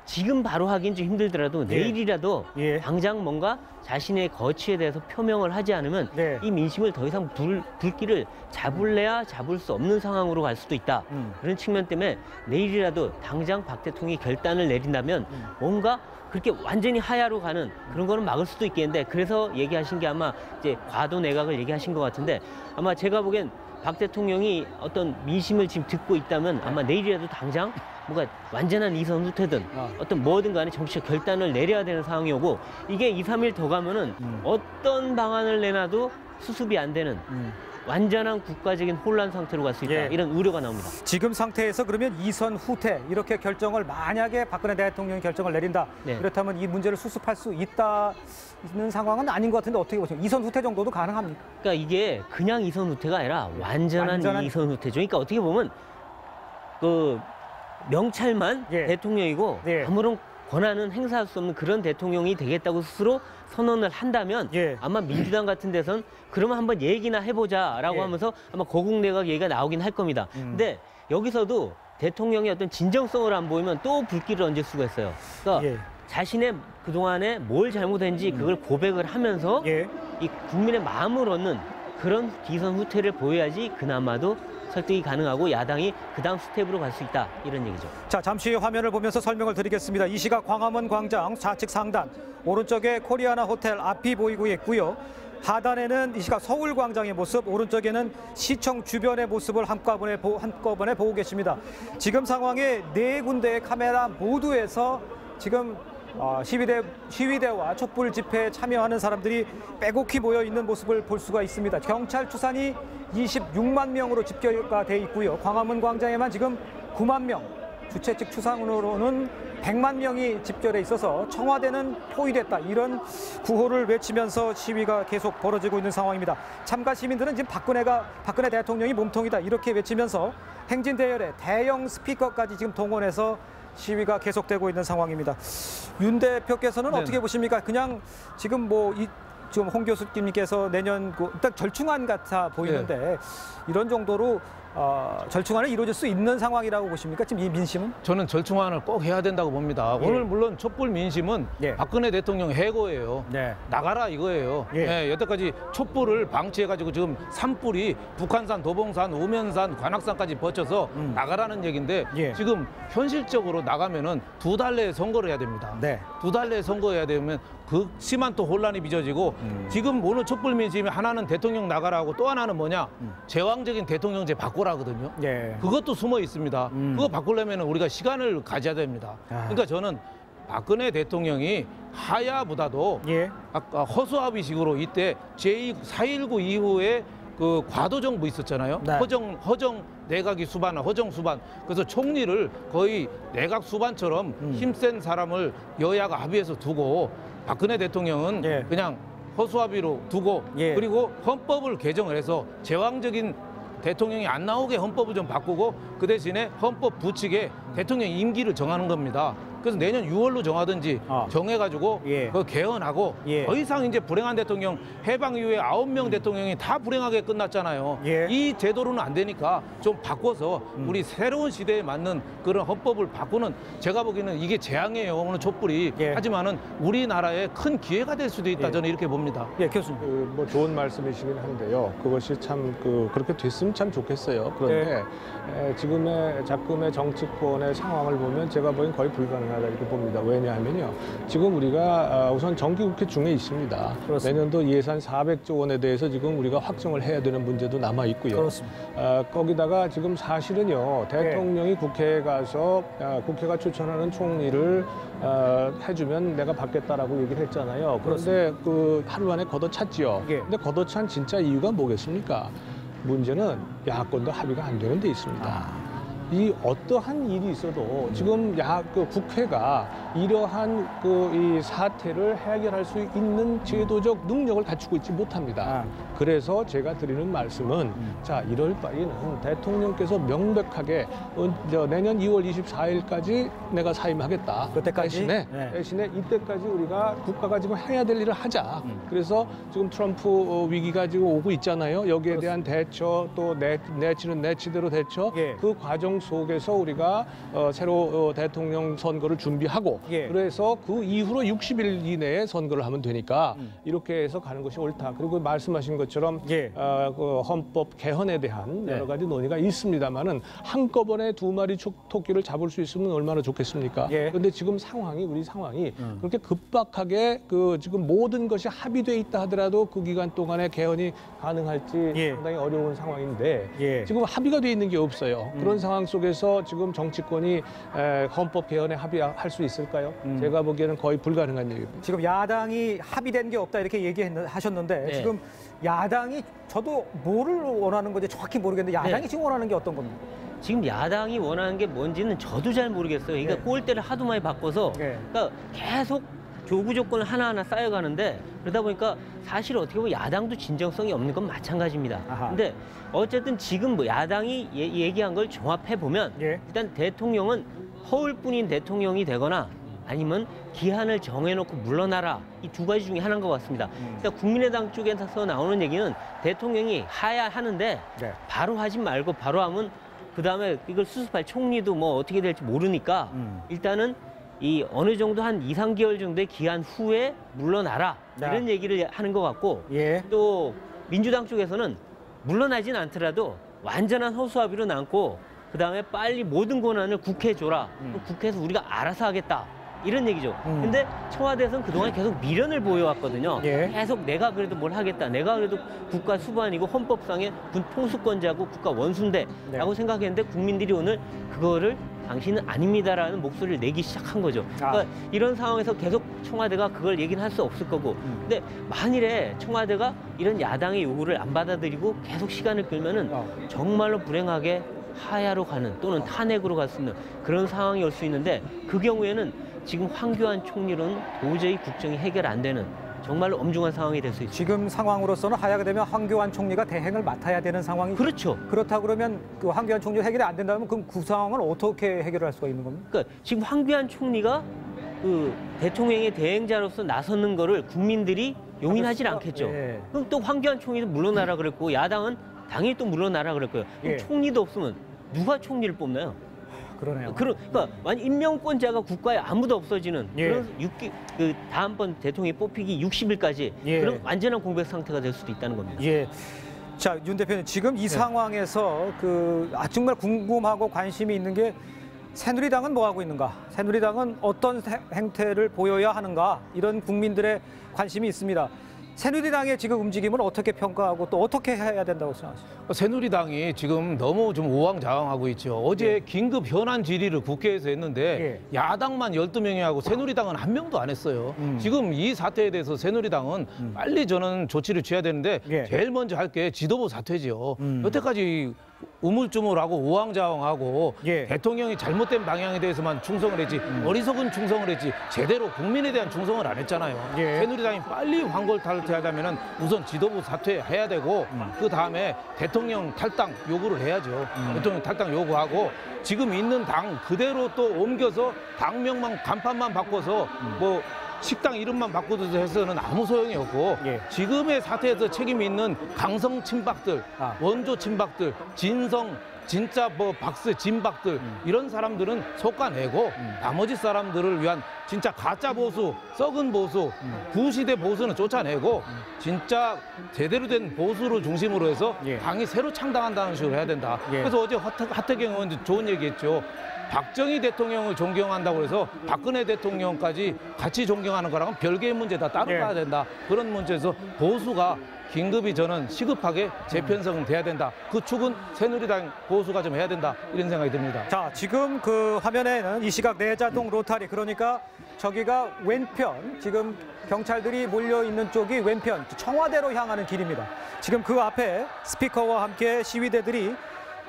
지금 바로 하긴 좀 힘들더라도 내일이라도 당장 뭔가 자신의 거취에 대해서 표명을 하지 않으면 이 민심을 더 이상 불길을 잡을래야 잡을 수 없는 상황으로 갈 수도 있다. 그런 측면 때문에 내일이라도 당장 박 대통령이 결단을 내린다면 뭔가 그렇게 완전히 하야로 가는 그런 거는 막을 수도 있겠는데 그래서 얘기하신 게 아마 이제 과도 내각을 얘기하신 것 같은데 아마 제가 보기엔 박 대통령이 어떤 민심을 지금 듣고 있다면 아마 내일이라도 당장 뭔가 완전한 이선 후퇴든 어떤 뭐든 간에 정치적 결단을 내려야 되는 상황이 오고 이게 2, 3일 더 가면은 어떤 방안을 내놔도 수습이 안 되는 완전한 국가적인 혼란 상태로 갈 수 있다. 이런 우려가 나옵니다. 지금 상태에서 그러면 이선 후퇴 이렇게 결정을 만약에 박근혜 대통령이 결정을 내린다. 그렇다면 이 문제를 수습할 수 있는 상황은 아닌 것 같은데 어떻게 보십니까? 이선 후퇴 정도도 가능합니까? 그러니까 이게 그냥 이선 후퇴가 아니라 완전한 이선 후퇴죠. 그러니까 어떻게 보면 그 명찰만 대통령이고 아무런 권한은 행사할 수 없는 그런 대통령이 되겠다고 스스로 선언을 한다면 아마 민주당 같은 데선 그러면 한번 얘기나 해보자라고 하면서 아마 거국내각 얘기가 나오긴 할 겁니다. 근데 여기서도 대통령의 어떤 진정성을 안 보이면 또 불길을 얹을 수가 있어요. 그러니까 자신의 그동안에 뭘 잘못했는지 그걸 고백을 하면서 이 국민의 마음을 얻는 그런 기선 후퇴를 보여야지 그나마도 설득이 가능하고 야당이 그 다음 스텝으로 갈 수 있다 이런 얘기죠. 자, 잠시 화면을 보면서 설명을 드리겠습니다. 이 시각 광화문 광장 좌측 상단 오른쪽에 코리아나 호텔 앞이 보이고 있고요. 하단에는 이 시각 서울 광장의 모습, 오른쪽에는 시청 주변의 모습을 한꺼번에 보고 계십니다. 지금 상황에 4군데의 카메라 모두에서 지금 시위대와 촛불 집회에 참여하는 사람들이 빼곡히 모여 있는 모습을 볼 수가 있습니다. 경찰 추산이 26만 명으로 집계가 돼 있고요. 광화문 광장에만 지금 9만 명, 주최 측 추산으로는 100만 명이 집결해 있어서 청와대는 포위됐다. 이런 구호를 외치면서 시위가 계속 벌어지고 있는 상황입니다. 참가 시민들은 지금 박근혜 대통령이 몸통이다. 이렇게 외치면서 행진 대열에 대형 스피커까지 지금 동원해서 시위가 계속되고 있는 상황입니다. 윤 대표께서는 어떻게 보십니까? 그냥 지금 지금 홍 교수님께서 내년 일단 절충안 같아 보이는데 이런 정도로 절충안을 이루어질 수 있는 상황이라고 보십니까? 지금 이 민심은? 저는 절충안을 꼭 해야 된다고 봅니다. 오늘 물론 촛불 민심은 박근혜 대통령 해고예요. 나가라 이거예요. 여태까지 촛불을 방치해가지고 지금 산불이 북한산, 도봉산, 우면산, 관악산까지 버쳐서 나가라는 얘기인데 지금 현실적으로 나가면은 2달 내에 선거를 해야 됩니다. 2달 내에 선거해야 되면 그 심한 또 혼란이 빚어지고 지금 오늘 촛불 민심이 하나는 대통령 나가라고 또 하나는 뭐냐 제왕적인 대통령제 바꾸라거든요. 그것도 숨어 있습니다. 그거 바꾸려면 우리가 시간을 가져야 됩니다. 그러니까 저는 박근혜 대통령이 하야보다도 아까 허수아비식으로 이때 제4.19 이후에 그 과도 정부 있었잖아요. 허정 내각이 수반, 허정 수반. 그래서 총리를 거의 내각 수반처럼 힘센 사람을 여야가 합의해서 두고 박근혜 대통령은 그냥 허수아비로 두고 그리고 헌법을 개정을 해서 제왕적인 대통령이 안 나오게 헌법을 좀 바꾸고 그 대신에 헌법 부칙에 대통령 임기를 정하는 겁니다. 그래서 내년 6월로 정하든지 정해가지고 그 개헌하고 더 이상 이제 불행한 대통령 해방 이후에 9명 대통령이 다 불행하게 끝났잖아요. 이 제도로는 안 되니까 좀 바꿔서 우리 새로운 시대에 맞는 그런 헌법을 바꾸는 제가 보기에는 이게 재앙이에요. 오늘 촛불이. 하지만은 우리나라에 큰 기회가 될 수도 있다. 저는 이렇게 봅니다. 교수님. 뭐 좋은 말씀이시긴 한데요. 그것이 참 그렇게 됐으면 참 좋겠어요. 그런데 지금의 작금의 정치권의 상황을 보면 제가 보기엔 거의 불가능한 불가능하다 이렇게 봅니다. 왜냐하면요. 지금 우리가 우선 정기국회 중에 있습니다. 그렇습니다. 내년도 예산 400조 원에 대해서 지금 우리가 확정을 해야 되는 문제도 남아 있고요. 그렇습니다. 거기다가 지금 사실은요. 대통령이 국회에 가서 국회가 추천하는 총리를 해주면 내가 받겠다라고 얘기를 했잖아요. 그런데 그 하루 안에 걷어찼지요. 근데 걷어찬 진짜 이유가 뭐겠습니까? 문제는 야권도 합의가 안 되는 데 있습니다. 이 어떠한 일이 있어도 지금 국회가 이러한 이 사태를 해결할 수 있는 제도적 능력을 갖추고 있지 못합니다. 그래서 제가 드리는 말씀은 자, 이럴 바에는 대통령께서 명백하게 내년 2월 24일까지 내가 사임하겠다. 그때까지 대신에 이때까지 우리가 국가가 지금 해야 될 일을 하자. 그래서 지금 트럼프 위기가 지금 오고 있잖아요. 여기에 대한 대처 또 내치는 내치대로 대처 그 과정 속에서 우리가 새로 대통령 선거를 준비하고 그래서 그 이후로 60일 이내에 선거를 하면 되니까 이렇게 해서 가는 것이 옳다. 그리고 말씀하신 것처럼 그 헌법 개헌에 대한 여러 가지 논의가 있습니다만은 한꺼번에 두 마리 토끼를 잡을 수 있으면 얼마나 좋겠습니까? 그런데 지금 우리 상황이 그렇게 급박하게 지금 모든 것이 합의돼 있다 하더라도 그 기간 동안에 개헌이 가능할지 상당히 어려운 상황인데 지금 합의가 돼 있는 게 없어요. 그런 상황 속에서 지금 정치권이 헌법 개헌에 합의할 수 있을까요? 제가 보기에는 거의 불가능한 얘기입니다. 지금 야당이 합의된 게 없다 이렇게 얘기하셨는데 지금 야당이 저도 뭐를 원하는 건지 정확히 모르겠는데 야당이 지금 원하는 게 어떤 겁니까? 지금 야당이 원하는 게 뭔지는 저도 잘 모르겠어요. 그러니까 꼴대를 하도 많이 바꿔서 그러니까 계속 교구 조건을 하나하나 쌓여가는데 그러다 보니까 사실 어떻게 보면 야당도 진정성이 없는 건 마찬가지입니다. 근데 어쨌든 지금 야당이 얘기한 걸 종합해 보면 일단 대통령은 허울뿐인 대통령이 되거나 아니면 기한을 정해놓고 물러나라 이 두 가지 중에 하나인 것 같습니다. 그러니까 국민의당 쪽에서 나오는 얘기는 대통령이 해야 하는데 바로 하지 말고 바로 하면 그 다음에 이걸 수습할 총리도 뭐 어떻게 될지 모르니까 일단은 이 어느 정도 한 2, 3개월 정도의 기한 후에 물러나라 이런 얘기를 하는 것 같고 또 민주당 쪽에서는 물러나진 않더라도 완전한 허수아비로 남고 그다음에 빨리 모든 권한을 국회에 줘라. 국회에서 우리가 알아서 하겠다. 이런 얘기죠. 근데 청와대에서는 그동안 계속 미련을 보여왔거든요. 계속 내가 그래도 뭘 하겠다. 내가 그래도 국가 수반이고 헌법상의 군 통수권자고 국가 원수인데 라고 생각했는데 국민들이 오늘 그거를 당신은 아닙니다라는 목소리를 내기 시작한 거죠. 그러니까 이런 상황에서 계속 청와대가 그걸 얘기는 할 수 없을 거고 근데 만일에 청와대가 이런 야당의 요구를 안 받아들이고 계속 시간을 끌면은 정말로 불행하게 하야로 가는 또는 탄핵으로 갈 수 있는 그런 상황이 올 수 있는데 그 경우에는 지금 황교안 총리로는 도저히 국정이 해결 안 되는 정말로 엄중한 상황이 될 수 있습니다. 지금 상황으로서는 하야가 되면 황교안 총리가 대행을 맡아야 되는 상황이 그렇죠. 그렇다 그러면 그 황교안 총리 해결이 안 된다면 그럼 그 상황을 어떻게 해결할 수가 있는 겁니까? 그러니까 지금 황교안 총리가 그 대통령의 대행자로서 나서는 거를 국민들이 용인하지 않겠죠. 그럼 또 황교안 총리도 물러나라 그랬고 야당은 당연히 또 물러나라 그랬고요. 그럼 총리도 없으면 누가 총리를 뽑나요? 그러네요. 그러니까 만약 임명권자가 국가에 아무도 없어지는 그런 다음번 대통령이 뽑히기 60일까지 그런 완전한 공백 상태가 될 수도 있다는 겁니다. 자, 윤 대표님 지금 이 상황에서 정말 궁금하고 관심이 있는 게 새누리당은 뭐 하고 있는가? 새누리당은 어떤 행태를 보여야 하는가? 이런 국민들의 관심이 있습니다. 새누리당의 지금 움직임을 어떻게 평가하고 또 어떻게 해야 된다고 생각하십니까? 새누리당이 지금 너무 좀 우왕좌왕하고 있죠. 어제 긴급 현안 질의를 국회에서 했는데 야당만 12명이 하고 새누리당은 한 명도 안 했어요. 지금 이 사태에 대해서 새누리당은 빨리 저는 조치를 취해야 되는데 제일 먼저 할 게 지도부 사퇴지요. 여태까지 우물쭈물하고 우왕좌왕하고 대통령이 잘못된 방향에 대해서만 충성을 했지 어리석은 충성을 했지 제대로 국민에 대한 충성을 안 했잖아요. 새누리당이 빨리 황골탈퇴하려면 우선 지도부 사퇴해야 되고 그 다음에 대통령 탈당 요구를 해야죠. 대통령 탈당 요구하고 지금 있는 당 그대로 또 옮겨서 당명만 간판만 바꿔서 뭐 식당 이름만 바꿔서 해서는 아무 소용이 없고 지금의 사태에서 책임이 있는 강성 친박들, 원조 친박들, 진성 진짜 뭐 박스, 진박들 이런 사람들은 솎아내고 나머지 사람들을 위한 진짜 가짜 보수, 썩은 보수, 구시대 보수는 쫓아내고 진짜 제대로 된 보수를 중심으로 해서 당이 새로 창당한다는 식으로 해야 된다. 그래서 어제 하태경 의원도 좋은 얘기했죠. 박정희 대통령을 존경한다고 해서 박근혜 대통령까지 같이 존경하는 거랑은 별개의 문제다. 따로 봐야 된다. 그런 문제에서 보수가 긴급히 저는 시급하게 재편성은 돼야 된다. 그 축은 새누리당 보수가 좀 해야 된다. 이런 생각이 듭니다. 자, 지금 그 화면에는 이 시각 내자동 로타리, 그러니까 저기가 왼편, 지금 경찰들이 몰려있는 쪽이 왼편, 청와대로 향하는 길입니다. 지금 그 앞에 스피커와 함께 시위대들이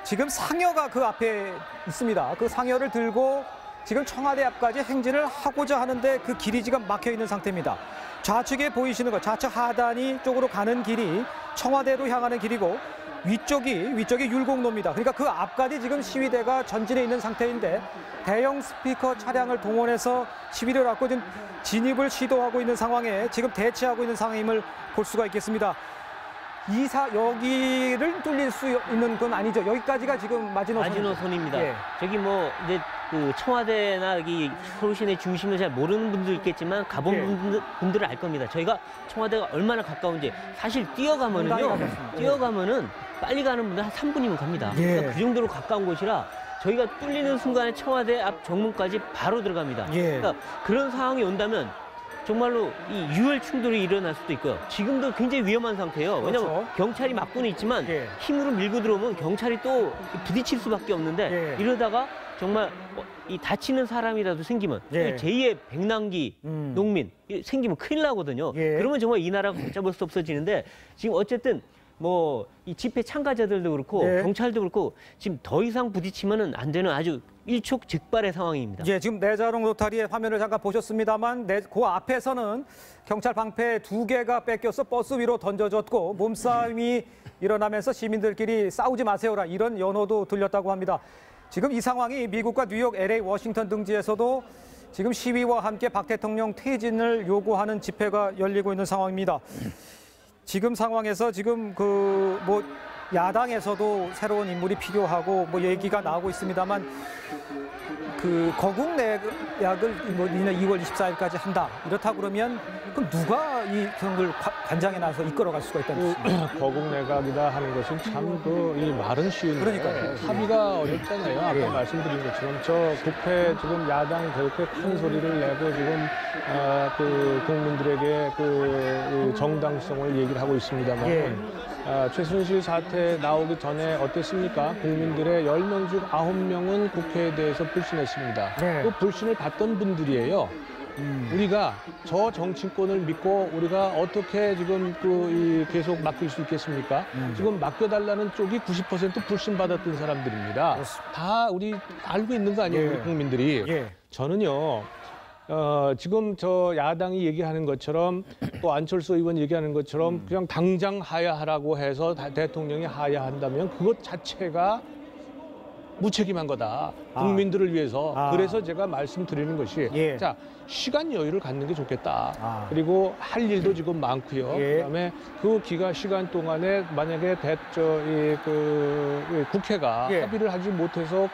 지금 상여가 그 앞에 있습니다. 그 상여를 들고 지금 청와대 앞까지 행진을 하고자 하는데 그 길이 지금 막혀 있는 상태입니다. 좌측에 보이시는 것, 좌측 하단이 쪽으로 가는 길이 청와대로 향하는 길이고 위쪽이 율곡로입니다. 그러니까 그 앞까지 지금 시위대가 전진해 있는 상태인데 대형 스피커 차량을 동원해서 시위를 하고 지금 진입을 시도하고 있는 상황에 지금 대치하고 있는 상황임을 볼 수가 있겠습니다. 여기를 뚫릴 수 있는 건 아니죠. 여기까지가 지금 마지노선입니다. 저기 뭐 이제 그 청와대나 이 서울시내 중심을 잘 모르는 분도 있겠지만 가본 분들은 알 겁니다. 저희가 청와대가 얼마나 가까운지 사실 뛰어가면은 빨리 가는 분들 한 3분이면 갑니다. 그러니까 그 정도로 가까운 곳이라 저희가 뚫리는 순간에 청와대 앞 정문까지 바로 들어갑니다. 그러니까 그런 상황이 온다면 정말로 이 유혈 충돌이 일어날 수도 있고요. 지금도 굉장히 위험한 상태예요. 왜냐하면 경찰이 막고는 있지만 힘으로 밀고 들어오면 경찰이 또 부딪힐 수밖에 없는데 이러다가 정말 이 다치는 사람이라도 생기면 제2의 백남기 농민 생기면 큰일 나거든요. 그러면 정말 이 나라가 걷잡을 수 없어지는데 지금 어쨌든 뭐 이 집회 참가자들도 그렇고 경찰도 그렇고 지금 더 이상 부딪히면은 안 되는 아주 일촉즉발의 상황입니다. 지금 내자동 로타리의 화면을 잠깐 보셨습니다만 그 앞에서는 경찰 방패 2개가 뺏겨서 버스 위로 던져졌고 몸싸움이 일어나면서 시민들끼리 싸우지 마세요라 이런 연호도 들렸다고 합니다. 지금 이 상황이 미국과 뉴욕, LA, 워싱턴 등지에서도 지금 시위와 함께 박 대통령 퇴진을 요구하는 집회가 열리고 있는 상황입니다. 지금 상황에서 지금 뭐 야당에서도 새로운 인물이 필요하고 뭐 얘기가 나오고 있습니다만 그 거국 내약을 뭐 2월 24일까지 한다. 이렇다 그러면 그럼 누가 이 선거를 관장에 나서 이끌어갈 수가 있다는 뜻입니까? 거국 내각이다 하는 것은 참 이 말은 쉬운데 그러니까요. 합의가 어렵잖아요. 아까 말씀드린 것처럼 저 국회 지금 야당 그렇게 큰 소리를 내고 지금 그 국민들에게 그 정당성을 얘기를 하고 있습니다만 최순실 사태 나오기 전에 어땠습니까? 국민들의 10명 중 9명은 국회에 대해서 불신했습니다. 그 불신을 받던 분들이에요. 우리가 저 정치권을 믿고 우리가 어떻게 지금 계속 맡길 수 있겠습니까? 지금 맡겨달라는 쪽이 90% 불신받았던 사람들입니다. 다 우리 알고 있는 거 아니에요, 우리 국민들이. 저는요. 지금 저 야당이 얘기하는 것처럼 또 안철수 의원 얘기하는 것처럼 그냥 당장 하야하라고 해서 대통령이 하야한다면 그것 자체가 무책임한 거다. 국민들을 위해서. 그래서 제가 말씀드리는 것이 자 시간 여유를 갖는 게 좋겠다. 그리고 할 일도 지금 많고요. 그다음에 그 시간 동안에 만약에 국회가 합의를 하지 못해서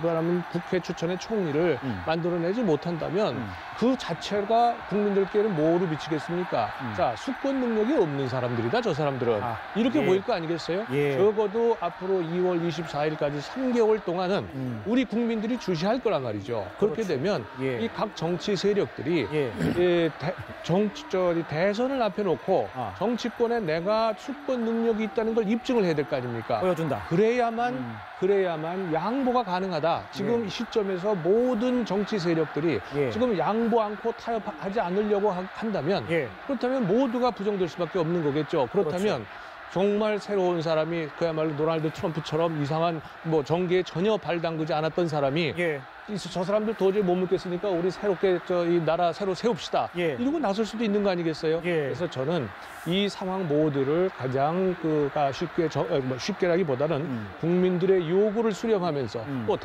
말하면 국회 추천의 총리를 만들어내지 못한다면 그 자체가 국민들께는 뭐로 비치겠습니까? 자 수권 능력이 없는 사람들이다. 저 사람들은 이렇게 보일 거 아니겠어요? 적어도 앞으로 2월 24일까지 3개월 동안은 우리 국민들이 주시할 거란 말이죠. 그렇게 되면 이 각 정치 세력들이 대선을 앞에 놓고 정치권에 내가 수권 능력이 있다는 걸 입증을 해야 될 거 아닙니까? 보여준다. 그래야만 양보가 가능하다. 지금 이 시점에서 모든 정치 세력들이 지금 양보 않고 타협하지 않으려고 한다면 그렇다면 모두가 부정될 수밖에 없는 거겠죠. 그렇다면 정말 새로운 사람이 그야말로 도널드 트럼프처럼 이상한 뭐 정계에 전혀 발 담그지 않았던 사람이 저 사람들 도저히 못 먹겠으니까 우리 새롭게 이 나라 새로 세웁시다. 이러고 나설 수도 있는 거 아니겠어요? 그래서 저는 이 상황 모두를 가장 쉽게라기보다는 국민들의 요구를 수렴하면서 또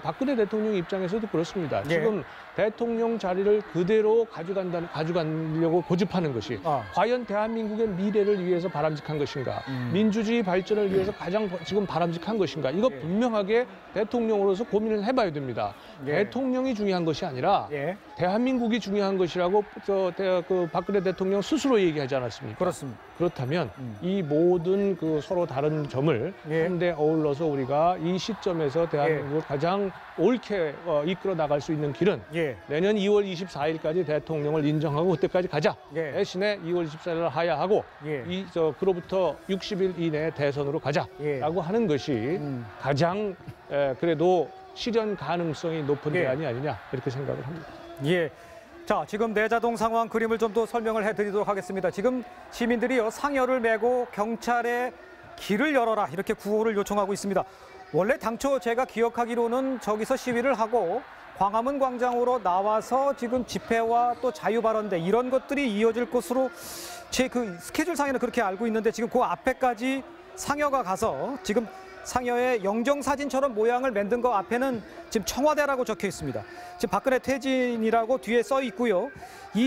박근혜 대통령 입장에서도 그렇습니다. 지금 대통령 자리를 그대로 가져가려고 고집하는 것이 과연 대한민국의 미래를 위해서 바람직한 것인가, 민주주의 발전을 위해서 가장 지금 바람직한 것인가, 이거 분명하게 대통령으로서 고민을 해봐야 됩니다. 대통령이 중요한 것이 아니라 대한민국이 중요한 것이라고 박근혜 대통령 스스로 얘기하지 않았습니까? 그렇습니다. 그렇다면 이 모든 서로 다른 점을 한데 어울러서 우리가 이 시점에서 대한민국을 가장 옳게 이끌어 나갈 수 있는 길은 내년 2월 24일까지 대통령을 인정하고 그때까지 가자. 대신에 2월 24일을 하야하고 그로부터 60일 이내에 대선으로 가자라고 하는 것이 가장 그래도 실현 가능성이 높은 대안이 아니냐 이렇게 생각을 합니다. 자, 지금 내자동 상황 그림을 좀 더 설명을 해드리도록 하겠습니다. 지금 시민들이요, 상여를 메고 경찰에 길을 열어라 이렇게 구호를 요청하고 있습니다. 원래 당초 제가 기억하기로는 저기서 시위를 하고 광화문 광장으로 나와서 지금 집회와 또 자유발언대 이런 것들이 이어질 것으로 제 스케줄상에는 그렇게 알고 있는데 지금 그 앞에까지 상여가 가서 지금 상여의 영정사진처럼 모양을 만든 거 앞에는 지금 청와대라고 적혀 있습니다. 지금 박근혜 퇴진이라고 뒤에 써 있고요.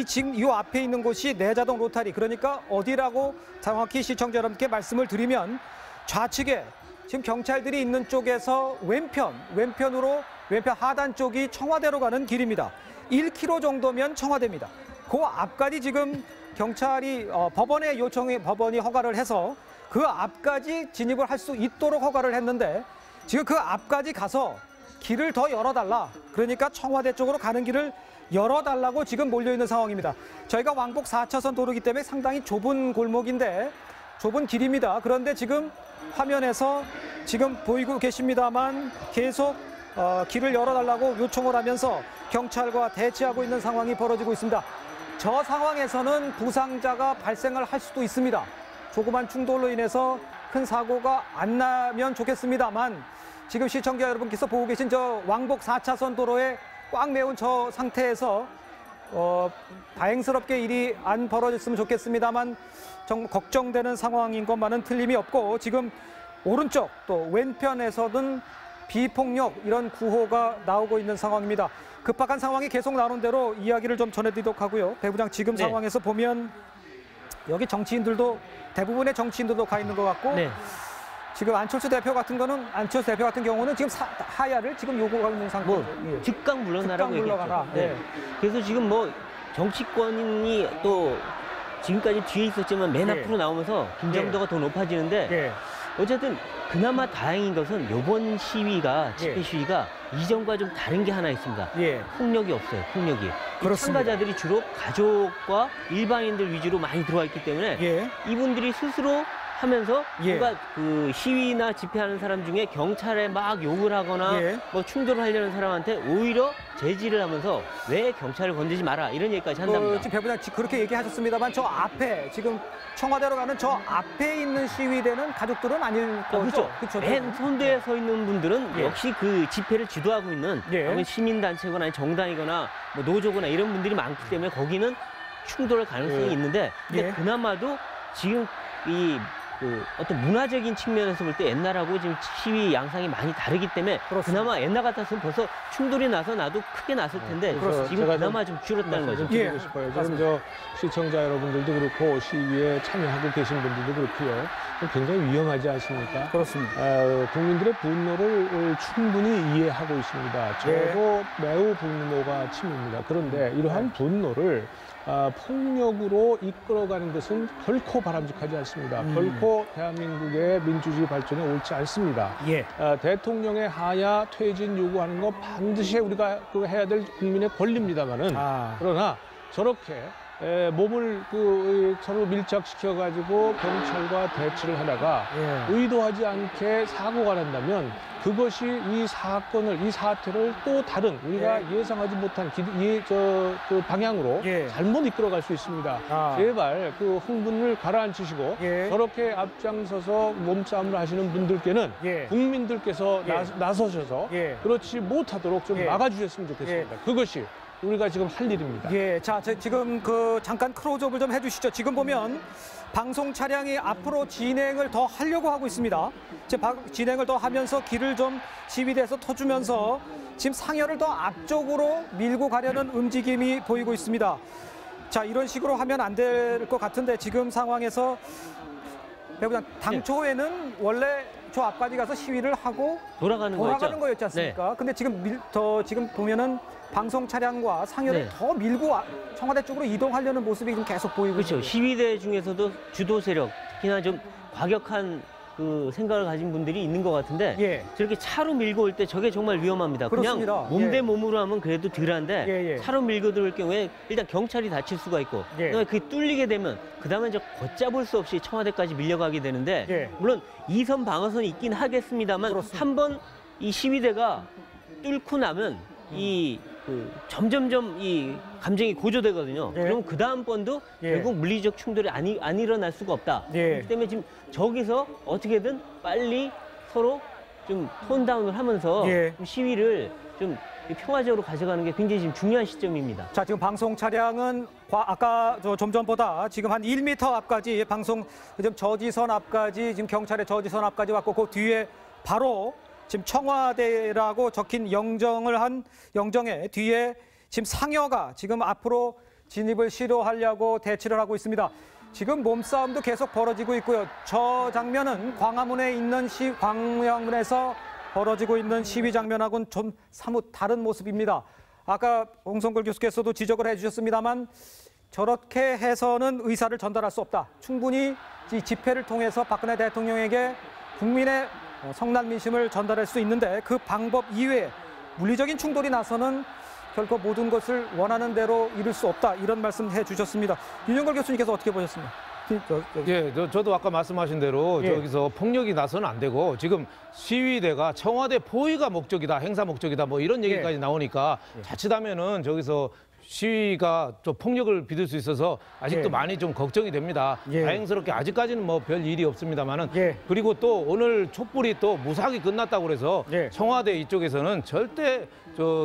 지금 이 앞에 있는 곳이 내자동 로타리, 그러니까 어디라고 정확히 시청자 여러분께 말씀을 드리면 좌측에 지금 경찰들이 있는 쪽에서 왼편 하단 쪽이 청와대로 가는 길입니다. 1km 정도면 청와대입니다. 그 앞까지 지금 경찰이 법원이 허가를 해서 그 앞까지 진입을 할 수 있도록 허가를 했는데 지금 그 앞까지 가서 길을 더 열어달라. 그러니까 청와대 쪽으로 가는 길을 열어달라고 지금 몰려있는 상황입니다. 저희가 왕복 4차선 도로이기 때문에 상당히 좁은 골목인데 좁은 길입니다. 그런데 지금 화면에서 지금 보이고 계십니다만 계속 길을 열어달라고 요청을 하면서 경찰과 대치하고 있는 상황이 벌어지고 있습니다. 저 상황에서는 부상자가 발생을 할 수도 있습니다. 조그만 충돌로 인해서 큰 사고가 안 나면 좋겠습니다만 지금 시청자 여러분께서 보고 계신 저 왕복 4차선 도로에 꽉 메운 저 상태에서 다행스럽게 일이 안 벌어졌으면 좋겠습니다만 좀 걱정되는 상황인 것만은 틀림이 없고 지금 오른쪽 또 왼편에서는 비폭력 이런 구호가 나오고 있는 상황입니다. 급박한 상황이 계속 나오는 대로 이야기를 좀 전해드리도록 하고요. 배부장 지금 상황에서 보면 여기 정치인들도 대부분의 정치인들도 가 있는 것 같고 지금 안철수 대표 같은 경우는 지금 하야를 지금 요구하고 있는 상태죠. 즉각 물러나라고 얘기했죠. 그래서 지금 정치권이 또 지금까지 뒤에 있었지만 맨 앞으로 나오면서 긴장도가 더 높아지는데 어쨌든 그나마 다행인 것은 이번 시위가 집회 시위가 이전과 좀 다른 게 하나 있습니다. 폭력이 없어요. 폭력이. 참가자들이 주로 가족과 일반인들 위주로 많이 들어와 있기 때문에 이분들이 스스로 하면서 누가 그 시위나 집회하는 사람 중에 경찰에 막 욕을 하거나 충돌을 하려는 사람한테 오히려 제지를 하면서 왜 경찰을 건드지 마라 이런 얘기까지 한답니다. 지금 배부장 그렇게 얘기하셨습니다만 저 앞에 지금 청와대로 가는 저 앞에 있는 시위대는 가족들은 아닐 거죠? 그렇죠. 맨 선두에 서 있는 분들은 역시 그 집회를 주도하고 있는 시민단체거나 아니 정당이거나 노조거나 이런 분들이 많기 때문에 거기는 충돌할 가능성이 있는데 근데 그나마도 지금 어떤 문화적인 측면에서 볼 때 옛날하고 지금 시위 양상이 많이 다르기 때문에 그나마 옛날 같았으면 벌써 충돌이 나서 나도 크게 났을 텐데 지금 그나마 좀 줄었다는 거죠. 드리고 싶어요. 지금 시청자 여러분들도 그렇고 시위에 참여하고 계신 분들도 그렇고요. 굉장히 위험하지 않습니까? 그렇습니다. 국민들의 분노를 충분히 이해하고 있습니다. 저도 매우 분노가 치밉니다. 그런데 이러한 분노를 폭력으로 이끌어가는 것은 결코 바람직하지 않습니다. 결코 대한민국의 민주주의 발전에 옳지 않습니다. 대통령의 하야 퇴진 요구하는 거 반드시 우리가 해야 될 국민의 권리입니다만은 그러나 저렇게 몸을 서로 밀착시켜 가지고 경찰과 대치를 하다가 의도하지 않게 사고가 난다면 그것이 이 사태를 또 다른 우리가 예상하지 못한 그 방향으로 잘못 이끌어갈 수 있습니다. 제발 그 흥분을 가라앉히시고 저렇게 앞장서서 몸싸움을 하시는 분들께는 국민들께서 나서셔서 그렇지 못하도록 좀 막아주셨으면 좋겠습니다. 그것이 우리가 지금 할 일입니다. 자, 지금 잠깐 클로즈업을 좀 해주시죠. 지금 보면 방송 차량이 앞으로 진행을 더 하려고 하고 있습니다. 진행을 더 하면서 길을 좀 시위대에서 터주면서 지금 상여를 더 앞쪽으로 밀고 가려는 움직임이 보이고 있습니다. 자, 이런 식으로 하면 안 될 것 같은데 지금 상황에서 배부장 당초에는 원래 저 앞까지 가서 시위를 하고 돌아가는 거였지 않습니까? 근데 지금 보면은 방송 차량과 상여를 더 밀고 청와대 쪽으로 이동하려는 모습이 좀 계속 보이고 있습니다. 시위대 중에서도 주도 세력, 특히나 좀 과격한 그 생각을 가진 분들이 있는 것 같은데 저렇게 차로 밀고 올 때 저게 정말 위험합니다. 그렇습니다. 그냥 몸 대 몸으로 하면 그래도 덜한데 차로 밀고 들어올 경우에 일단 경찰이 다칠 수가 있고 그다음에 그게 뚫리게 되면 그다음에 이제 걷잡을 수 없이 청와대까지 밀려가게 되는데 물론 2선 방어선이 있긴 하겠습니다만 한번 이 시위대가 뚫고 나면 점점점 이 감정이 고조되거든요. 그럼 그 다음 번도 결국 물리적 충돌이 안 일어날 수가 없다. 그렇기 때문에 지금 저기서 어떻게든 빨리 서로 좀 톤다운을 하면서 시위를 좀 평화적으로 가져가는 게 굉장히 지금 중요한 시점입니다. 자, 지금 방송 차량은 아까 좀 전보다 지금 한 1m 앞까지 지금 저지선 앞까지 지금 경찰의 저지선 앞까지 왔고 그 뒤에 바로 지금 청와대라고 적힌 영정의 뒤에 지금 상여가 지금 앞으로 진입을 시도하려고 대치를 하고 있습니다. 지금 몸싸움도 계속 벌어지고 있고요. 저 장면은 광화문에서 벌어지고 있는 시위 장면하고는 좀 사뭇 다른 모습입니다. 아까 홍성걸 교수께서도 지적을 해주셨습니다만 저렇게 해서는 의사를 전달할 수 없다. 충분히 이 집회를 통해서 박근혜 대통령에게 국민의 성난 민심을 전달할 수 있는데 그 방법 이외에 물리적인 충돌이 나서는 결코 모든 것을 원하는 대로 이룰 수 없다. 이런 말씀 해주셨습니다. 윤영걸 교수님께서 어떻게 보셨습니까? 저도 아까 말씀하신 대로 저기서 폭력이 나서는 안 되고 지금 시위대가 청와대 포위가 목적이다, 행사 목적이다 뭐 이런 얘기까지 나오니까 자칫하면은 저기서 시위가 좀 폭력을 빚을 수 있어서 아직도 많이 좀 걱정이 됩니다. 다행스럽게 아직까지는 뭐 별 일이 없습니다만은 그리고 또 오늘 촛불이 또 무사하게 끝났다고 그래서 청와대 이쪽에서는 절대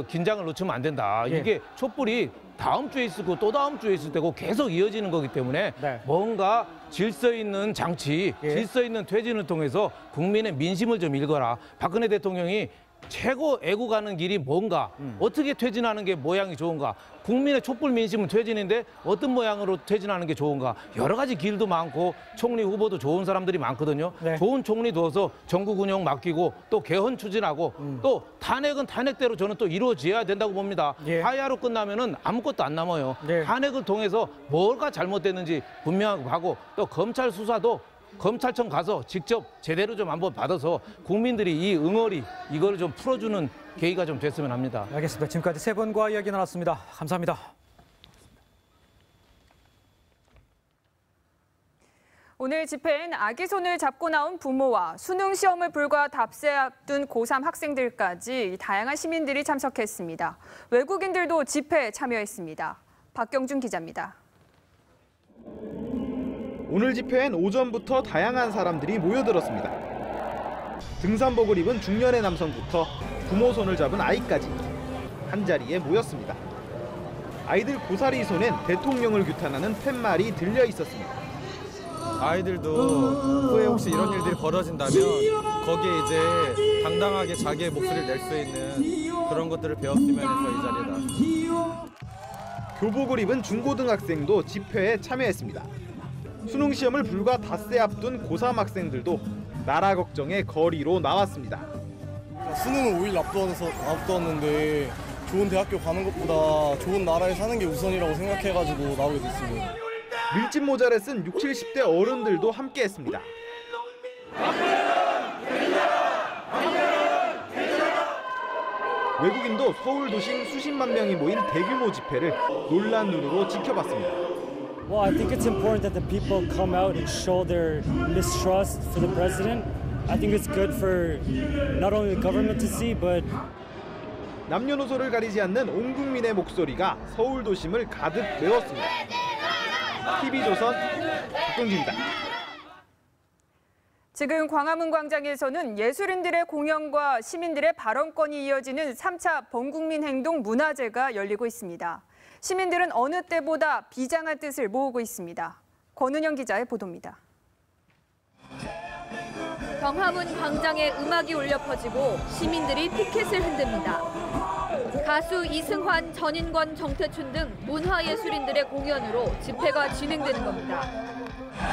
긴장을 놓치면 안 된다. 이게 촛불이 다음 주에 있고 또 다음 주에 있을 때고 계속 이어지는 거기 때문에 뭔가 질서 있는 장치, 질서 있는 퇴진을 통해서 국민의 민심을 좀 읽어라. 박근혜 대통령이 최고 애국하는 길이 뭔가, 어떻게 퇴진하는 게 모양이 좋은가, 국민의 촛불 민심은 퇴진인데 어떤 모양으로 퇴진하는 게 좋은가, 여러 가지 길도 많고 총리 후보도 좋은 사람들이 많거든요. 좋은 총리 두어서 전국 운영 맡기고 또 개헌 추진하고 또 탄핵은 탄핵대로 저는 또 이루어져야 된다고 봅니다. 하야로 끝나면은 아무것도 안 남아요. 탄핵을 통해서 뭐가 잘못됐는지 분명하게 하고 또 검찰 수사도 검찰청 가서 직접 제대로 좀 한번 받아서 국민들이 이 응어리 이걸 좀 풀어주는 계기가 좀 됐으면 합니다. 알겠습니다. 지금까지 세 분과 이야기 나눴습니다. 감사합니다. 오늘 집회엔 아기 손을 잡고 나온 부모와 수능 시험을 불과 답세 앞둔 고3 학생들까지 다양한 시민들이 참석했습니다. 외국인들도 집회에 참여했습니다. 박경준 기자입니다. 오늘 집회엔 오전부터 다양한 사람들이 모여들었습니다. 등산복을 입은 중년의 남성부터 부모 손을 잡은 아이까지 한자리에 모였습니다. 아이들 고사리 손엔 대통령을 규탄하는 팻말이 들려 있었습니다. 아이들도 후에 혹시 이런 일들이 벌어진다면 거기에 이제 당당하게 자기의 목소리를 낼 수 있는 그런 것들을 배웠으면 해서 이 자리에 나왔습니다. 교복을 입은 중고등학생도 집회에 참여했습니다. 수능 시험을 불과 닷새 앞둔 고3 학생들도 나라 걱정에 거리로 나왔습니다. 수능을 5일 앞두었는데 좋은 대학교 가는 것보다 좋은 나라에 사는 게 우선이라고 생각해가지고 나오게 됐습니다. 밀짚 모자를 쓴 60, 70대 어른들도 함께했습니다. 외국인도 서울 도심 수십만 명이 모인 대규모 집회를 놀란 눈으로 지켜봤습니다. Well, I think it's important that the people come out and show their mistrust for the president. I think it's good for not only the government to see, but 남녀노소를 가리지 않는 온 국민의 목소리가 서울 도심을 가득 메웠습니다. TV조선 박동진입니다. 지금 광화문 광장에서는 예술인들의 공연과 시민들의 발언권이 이어지는 3차 범국민 행동 문화제가 열리고 있습니다. 시민들은 어느 때보다 비장한 뜻을 모으고 있습니다. 권은영 기자의 보도입니다. 광화문 광장에 음악이 울려 퍼지고 시민들이 피켓을 흔듭니다. 가수 이승환, 전인권, 정태춘 등 문화예술인들의 공연으로 집회가 진행되는 겁니다.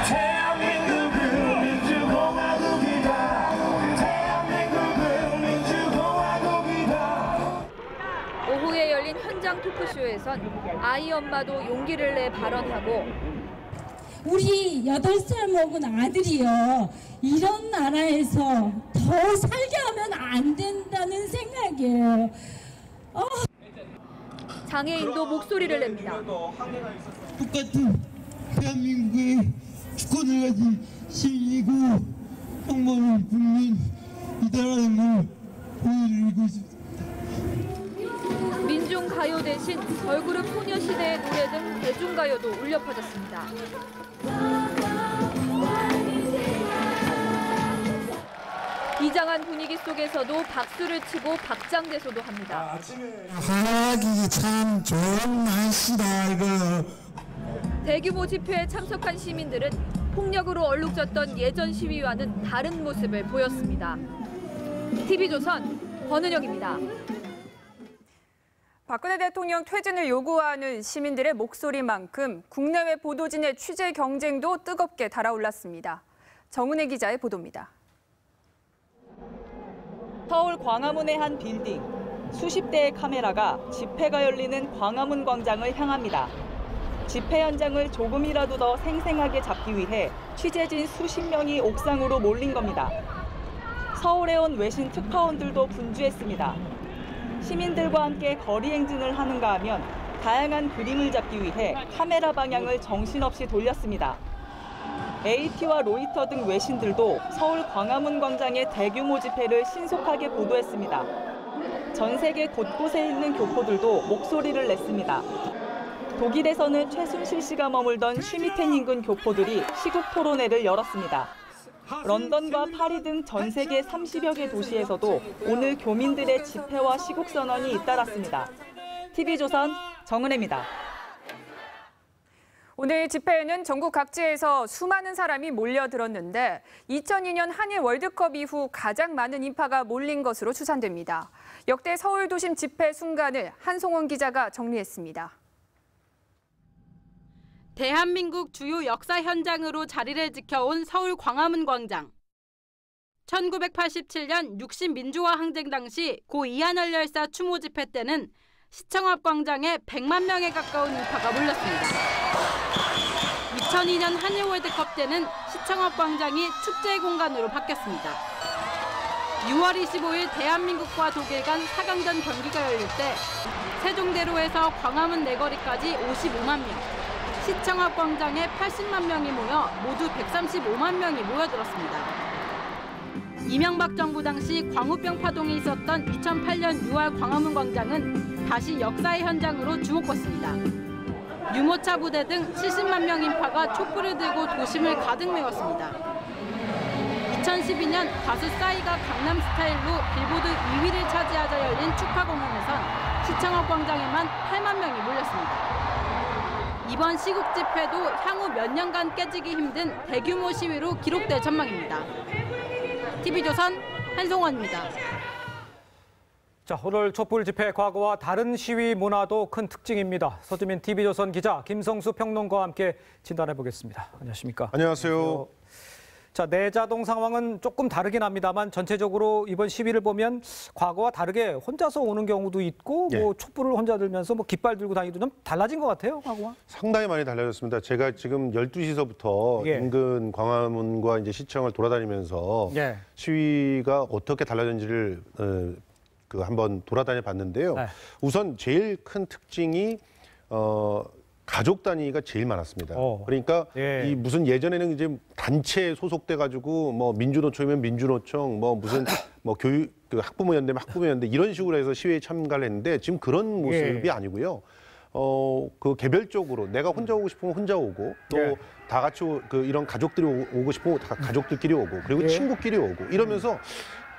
대한민국은 민주공화국이다. 대한민국은 민주공화국이다. 오후에 열린 현장 토크쇼에선 아이 엄마도 용기를 내 발언하고 우리 8살 먹은 아들이요. 이런 나라에서 더 살게 하면 안 된다는 생각이에요. 장애인도 목소리를 냅니다. 똑같은 대한민국의 주권을 가진 시민이고 평범한 국민이다라는 걸 보여드리고 있습니다. 민중가요 대신 걸그룹 소녀시대의 노래 등 대중가요도 울려 퍼졌습니다. 비장한 분위기 속에서도 박수를 치고 박장대소도 합니다. 하기 참 좋은 날씨다 이거. 대규모 집회에 참석한 시민들은 폭력으로 얼룩졌던 예전 시위와는 다른 모습을 보였습니다. TV조선 권은영입니다. 박근혜 대통령 퇴진을 요구하는 시민들의 목소리만큼 국내외 보도진의 취재 경쟁도 뜨겁게 달아올랐습니다. 정은혜 기자의 보도입니다. 서울 광화문의 한 빌딩, 수십 대의 카메라가 집회가 열리는 광화문 광장을 향합니다. 집회 현장을 조금이라도 더 생생하게 잡기 위해 취재진 수십 명이 옥상으로 몰린 겁니다. 서울에 온 외신 특파원들도 분주했습니다. 시민들과 함께 거리 행진을 하는가 하면 다양한 그림을 잡기 위해 카메라 방향을 정신없이 돌렸습니다. AP와 로이터 등 외신들도 서울 광화문 광장의 대규모 집회를 신속하게 보도했습니다. 전 세계 곳곳에 있는 교포들도 목소리를 냈습니다. 독일에서는 최순실 씨가 머물던 슈미텐 인근 교포들이 시국 토론회를 열었습니다. 런던과 파리 등 전 세계 30여 개 도시에서도 오늘 교민들의 집회와 시국 선언이 잇따랐습니다. TV조선 정은혜입니다. 오늘 집회에는 전국 각지에서 수많은 사람이 몰려들었는데 2002년 한일 월드컵 이후 가장 많은 인파가 몰린 것으로 추산됩니다. 역대 서울 도심 집회 순간을 한송원 기자가 정리했습니다. 대한민국 주요 역사 현장으로 자리를 지켜온 서울 광화문 광장. 1987년 60 민주화 항쟁 당시 고 이한열 열사 추모 집회 때는 시청 앞 광장에 100만 명에 가까운 인파가 몰렸습니다. 2002년 한일 월드컵 때는 시청 앞 광장이 축제의 공간으로 바뀌었습니다. 6월 25일 대한민국과 독일 간 4강전 경기가 열릴 때 세종대로에서 광화문 내거리까지 55만 명, 시청 앞 광장에 80만 명이 모여 모두 135만 명이 모여들었습니다. 이명박 정부 당시 광우병 파동이 있었던 2008년 6월 광화문 광장은 다시 역사의 현장으로 주목받습니다. 유모차 부대 등 70만 명 인파가 촛불을 들고 도심을 가득 메웠습니다. 2012년 가수 싸이가 강남 스타일로 빌보드 2위를 차지하자 열린 축하 공연에선 시청 앞 광장에만 8만 명이 몰렸습니다. 이번 시국 집회도 향후 몇 년간 깨지기 힘든 대규모 시위로 기록될 전망입니다. TV조선 한송원입니다. 자, 오늘 촛불 집회 과거와 다른 시위 문화도 큰 특징입니다. 서주민 TV조선 기자 김성수 평론가와 함께 진단해 보겠습니다. 안녕하십니까? 안녕하세요. 자, 내자동 상황은 조금 다르긴 합니다만 전체적으로 이번 시위를 보면 과거와 다르게 혼자서 오는 경우도 있고 뭐 촛불을 혼자 들면서 뭐 깃발 들고 다니도 좀 달라진 것 같아요, 과거와. 상당히 많이 달라졌습니다. 제가 지금 12시서부터 인근 광화문과 이제 시청을 돌아다니면서 시위가 어떻게 달라졌는지를 그 한번 돌아다녀 봤는데요. 네. 우선 제일 큰 특징이 가족 단위가 제일 많았습니다. 그러니까 이 무슨 예전에는 이제 단체에 소속돼 가지고 뭐 민주노총이면 민주노총, 뭐 무슨 뭐 교육 그 학부모연대면 학부모연대 이런 식으로 해서 시위에 참가를 했는데 지금 그런 모습이 아니고요. 그 개별적으로 내가 혼자 오고 싶으면 혼자 오고 또 다 같이 이런 가족들이 오고 싶으면 다 가족들끼리 오고 그리고 친구끼리 오고 이러면서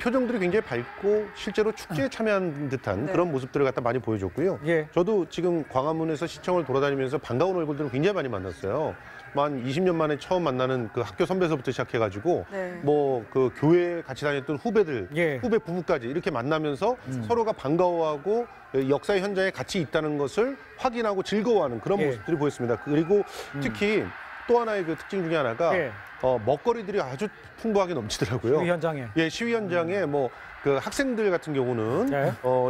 표정들이 굉장히 밝고 실제로 축제에 참여한 듯한 그런 모습들을 갖다 많이 보여줬고요. 저도 지금 광화문에서 시청을 돌아다니면서 반가운 얼굴들을 굉장히 많이 만났어요. 한 20년 만에 처음 만나는 그 학교 선배서부터 시작해가지고 뭐 그 교회에 같이 다녔던 후배들, 후배 부부까지 이렇게 만나면서 서로가 반가워하고 역사의 현장에 같이 있다는 것을 확인하고 즐거워하는 그런 모습들이 보였습니다. 그리고 특히 또 하나의 그 특징 중에 하나가 먹거리들이 아주 풍부하게 넘치더라고요. 시위 현장에. 시위 현장에 뭐 그 학생들 같은 경우는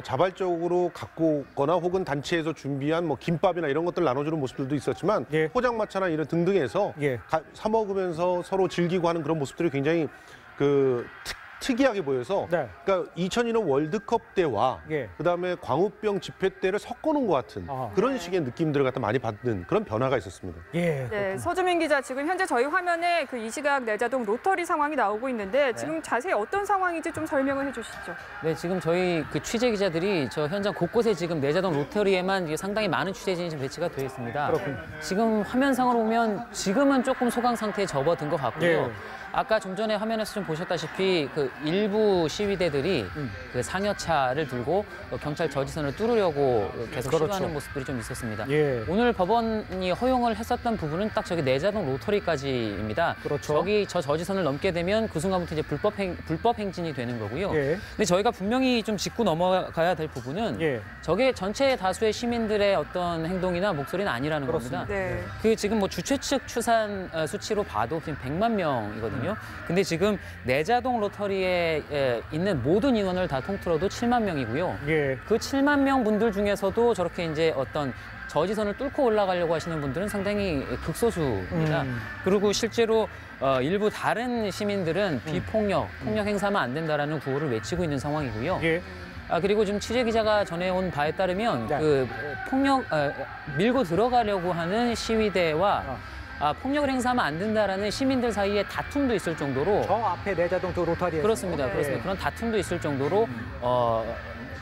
자발적으로 갖고 오거나 혹은 단체에서 준비한 뭐 김밥이나 이런 것들 나눠주는 모습들도 있었지만 포장마차나 이런 등등에서 사 먹으면서 서로 즐기고 하는 그런 모습들이 굉장히 그 특이하게 보여서 그러니까 2002년 월드컵 때와 그다음에 광우병 집회 때를 섞어놓은 것 같은 그런 식의 느낌들을 갖다 많이 받는 그런 변화가 있었습니다. 네, 서주민 기자, 지금 현재 저희 화면에 그 이시각 내자동 로터리 상황이 나오고 있는데 지금 자세히 어떤 상황인지 좀 설명을 해주시죠. 네, 지금 저희 그 취재 기자들이 저 현장 곳곳에 지금 내자동 로터리에만 상당히 많은 취재진이 지금 배치가 되어 있습니다. 그렇군요. 지금 화면상으로 보면 지금은 조금 소강 상태에 접어든 것 같고요. 아까 좀 전에 화면에서 좀 보셨다시피 그 일부 시위대들이 그 상여차를 들고 경찰 저지선을 뚫으려고 계속 시도하는 모습들이 좀 있었습니다. 오늘 법원이 허용을 했었던 부분은 딱 저기 내자동 로터리까지입니다. 저기 저 저지선을 넘게 되면 그 순간부터 이제 불법 행진이 되는 거고요. 근데 저희가 분명히 좀 짚고 넘어가야 될 부분은 저게 전체 다수의 시민들의 어떤 행동이나 목소리는 아니라는 겁니다. 그 지금 뭐 주최 측 추산 수치로 봐도 지금 100만 명이거든요. 근데 지금 내자동 로터리에 있는 모든 인원을 다 통틀어도 7만 명이고요. 그 7만 명 분들 중에서도 저렇게 이제 어떤 저지선을 뚫고 올라가려고 하시는 분들은 상당히 극소수입니다. 그리고 실제로 일부 다른 시민들은 비폭력, 폭력 행사하면 안 된다라는 구호를 외치고 있는 상황이고요. 그리고 지금 취재 기자가 전해온 바에 따르면 그 폭력 밀고 들어가려고 하는 시위대와 폭력을 행사하면 안 된다라는 시민들 사이에 다툼도 있을 정도로 저 앞에 내자동 저 로터리에서 그렇습니다. 그런 다툼도 있을 정도로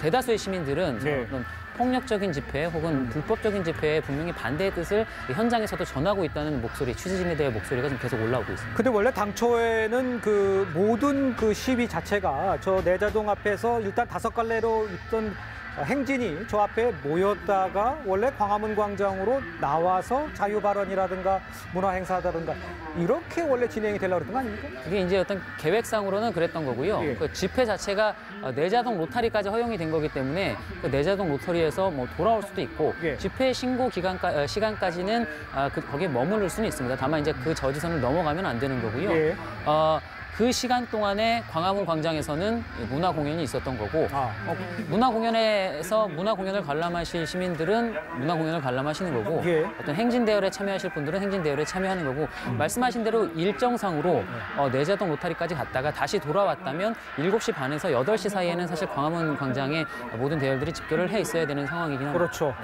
대다수의 시민들은 그런 폭력적인 집회 혹은 불법적인 집회에 분명히 반대의 뜻을 현장에서도 전하고 있다는 목소리, 취재진들의 목소리가 지금 계속 올라오고 있습니다. 근데 원래 당초에는 그 모든 그 시위 자체가 저 내자동 앞에서 일단 5갈래로 있던 행진이 저 앞에 모였다가 원래 광화문 광장으로 나와서 자유 발언이라든가 문화 행사라든가 이렇게 원래 진행이 되려고 그랬던 거 아닙니까? 그게 이제 어떤 계획상으로는 그랬던 거고요. 그 집회 자체가 내자동 로터리까지 허용이 된 거기 때문에 그 내자동 로터리에서 뭐 돌아올 수도 있고 집회 신고 시간까지는 거기에 머무를 수는 있습니다. 다만 이제 그 저지선을 넘어가면 안 되는 거고요. 그 시간 동안에 광화문 광장에서는 문화 공연이 있었던 거고 문화 공연에서 문화 공연을 관람하실 시민들은 문화 공연을 관람하시는 거고 어떤 행진 대열에 참여하실 분들은 행진 대열에 참여하는 거고 말씀하신 대로 일정상으로 내자동 로터리까지 갔다가 다시 돌아왔다면 7시 반에서 8시 사이에는 사실 광화문 광장에 모든 대열들이 집결을 해 있어야 되는 상황이긴 합니다. 그렇죠.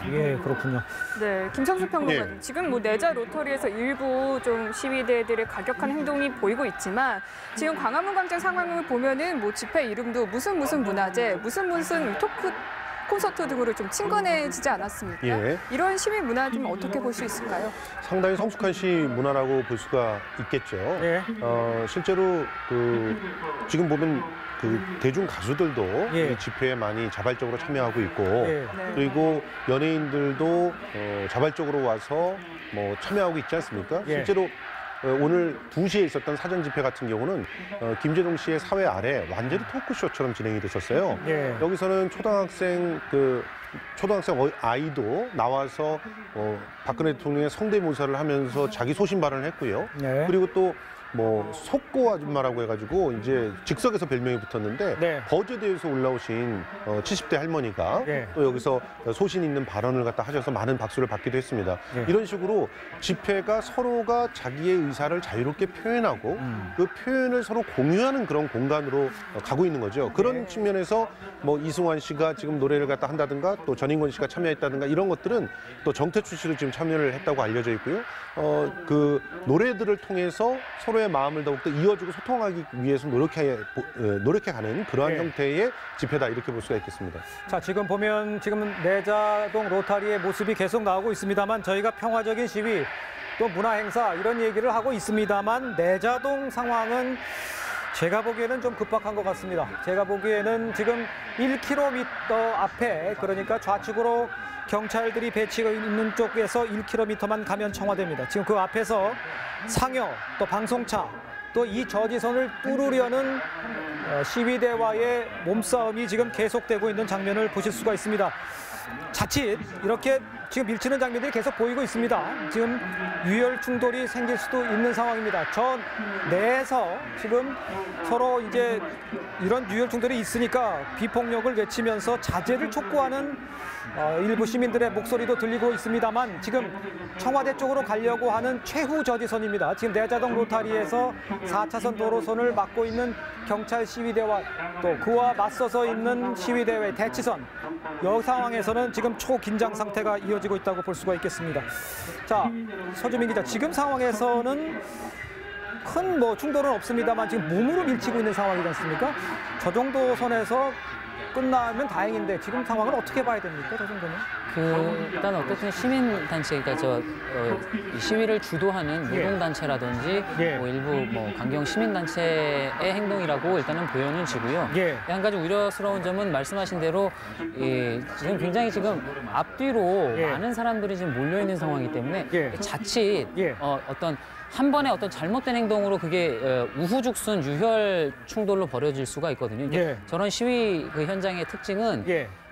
그렇군요. 네, 김창수 평론가님, 지금 뭐 내자 로터리에서 일부 좀 시위대들의 가격한 행동이 보이고 있지만 지금 광화문 광장 상황을 보면은 뭐 집회 이름도 무슨 문화제, 무슨 토크 콘서트 등으로 좀 친근해지지 않았습니까? 이런 시위 문화 좀 어떻게 볼 수 있을까요? 상당히 성숙한 시위 문화라고 볼 수가 있겠죠. 실제로 그 지금 보면 그 대중 가수들도 이 집회에 많이 자발적으로 참여하고 있고 그리고 연예인들도 자발적으로 와서 뭐 참여하고 있지 않습니까? 실제로 오늘 2시에 있었던 사전 집회 같은 경우는 김재동 씨의 사회 아래 완전히 토크쇼처럼 진행이 됐었어요. 여기서는 초등학생 아이도 나와서 박근혜 대통령의 성대모사를 하면서 자기 소신 발언을 했고요. 그리고 또 뭐 속고 아줌마라고 해가지고 이제 즉석에서 별명이 붙었는데 버즈대에서 올라오신 70대 할머니가 또 여기서 소신 있는 발언을 갖다 하셔서 많은 박수를 받기도 했습니다. 이런 식으로 집회가 서로가 자기의 의사를 자유롭게 표현하고 그 표현을 서로 공유하는 그런 공간으로 가고 있는 거죠. 그런 측면에서 뭐 이승환 씨가 지금 노래를 갖다 한다든가 또 전인권 씨가 참여했다든가 이런 것들은 또 정태춘 씨도 지금 참여를 했다고 알려져 있고요. 그 노래들을 통해서 서로의 마음을 더욱더 이어주고 소통하기 위해서 노력해가는 그러한 형태의 집회다 이렇게 볼 수가 있겠습니다. 자, 지금 보면 지금 내자동 로타리의 모습이 계속 나오고 있습니다만 저희가 평화적인 시위 또 문화행사 이런 얘기를 하고 있습니다만 내자동 상황은 제가 보기에는 좀 급박한 것 같습니다. 제가 보기에는 지금 1km 앞에 그러니까 좌측으로 경찰들이 배치가 있는 쪽에서 1km만 가면 청와대입니다. 지금 그 앞에서 상여 또 방송차 또 이 저지선을 뚫으려는 시위대와의 몸싸움이 지금 계속되고 있는 장면을 보실 수가 있습니다. 자칫 이렇게 지금 밀치는 장면들이 계속 보이고 있습니다. 지금 유혈 충돌이 생길 수도 있는 상황입니다. 저 내에서 지금 서로 이제 이런 유혈 충돌이 있으니까 비폭력을 외치면서 자제를 촉구하는 일부 시민들의 목소리도 들리고 있습니다만 지금 청와대 쪽으로 가려고 하는 최후 저지선입니다. 지금 내자동 로타리에서 4차선 도로선을 막고 있는 경찰 시위대와 또 그와 맞서서 있는 시위대의 대치선 이 상황에서는 지금 초긴장 상태가 이어지고 있다고 볼 수가 있겠습니다. 자, 서주민 기자, 지금 상황에서는 큰 뭐 충돌은 없습니다만 지금 몸으로 밀치고 있는 상황이지 않습니까? 저 정도 선에서 끝나면 다행인데 지금 상황을 어떻게 봐야 됩니까? 저 정도는? 일단 어쨌든 시민단체, 그러니까 시위를 주도하는 노동단체라든지 뭐 일부 뭐 강경 시민단체의 행동이라고 일단은 보여지고요. 한 가지 우려스러운 점은 말씀하신 대로 지금 굉장히 지금 앞뒤로 많은 사람들이 지금 몰려 있는 상황이기 때문에 자칫 어떤 한 번의 어떤 잘못된 행동으로 그게 우후죽순 유혈 충돌로 벌어질 수가 있거든요. 저런 시위 그 현장의 특징은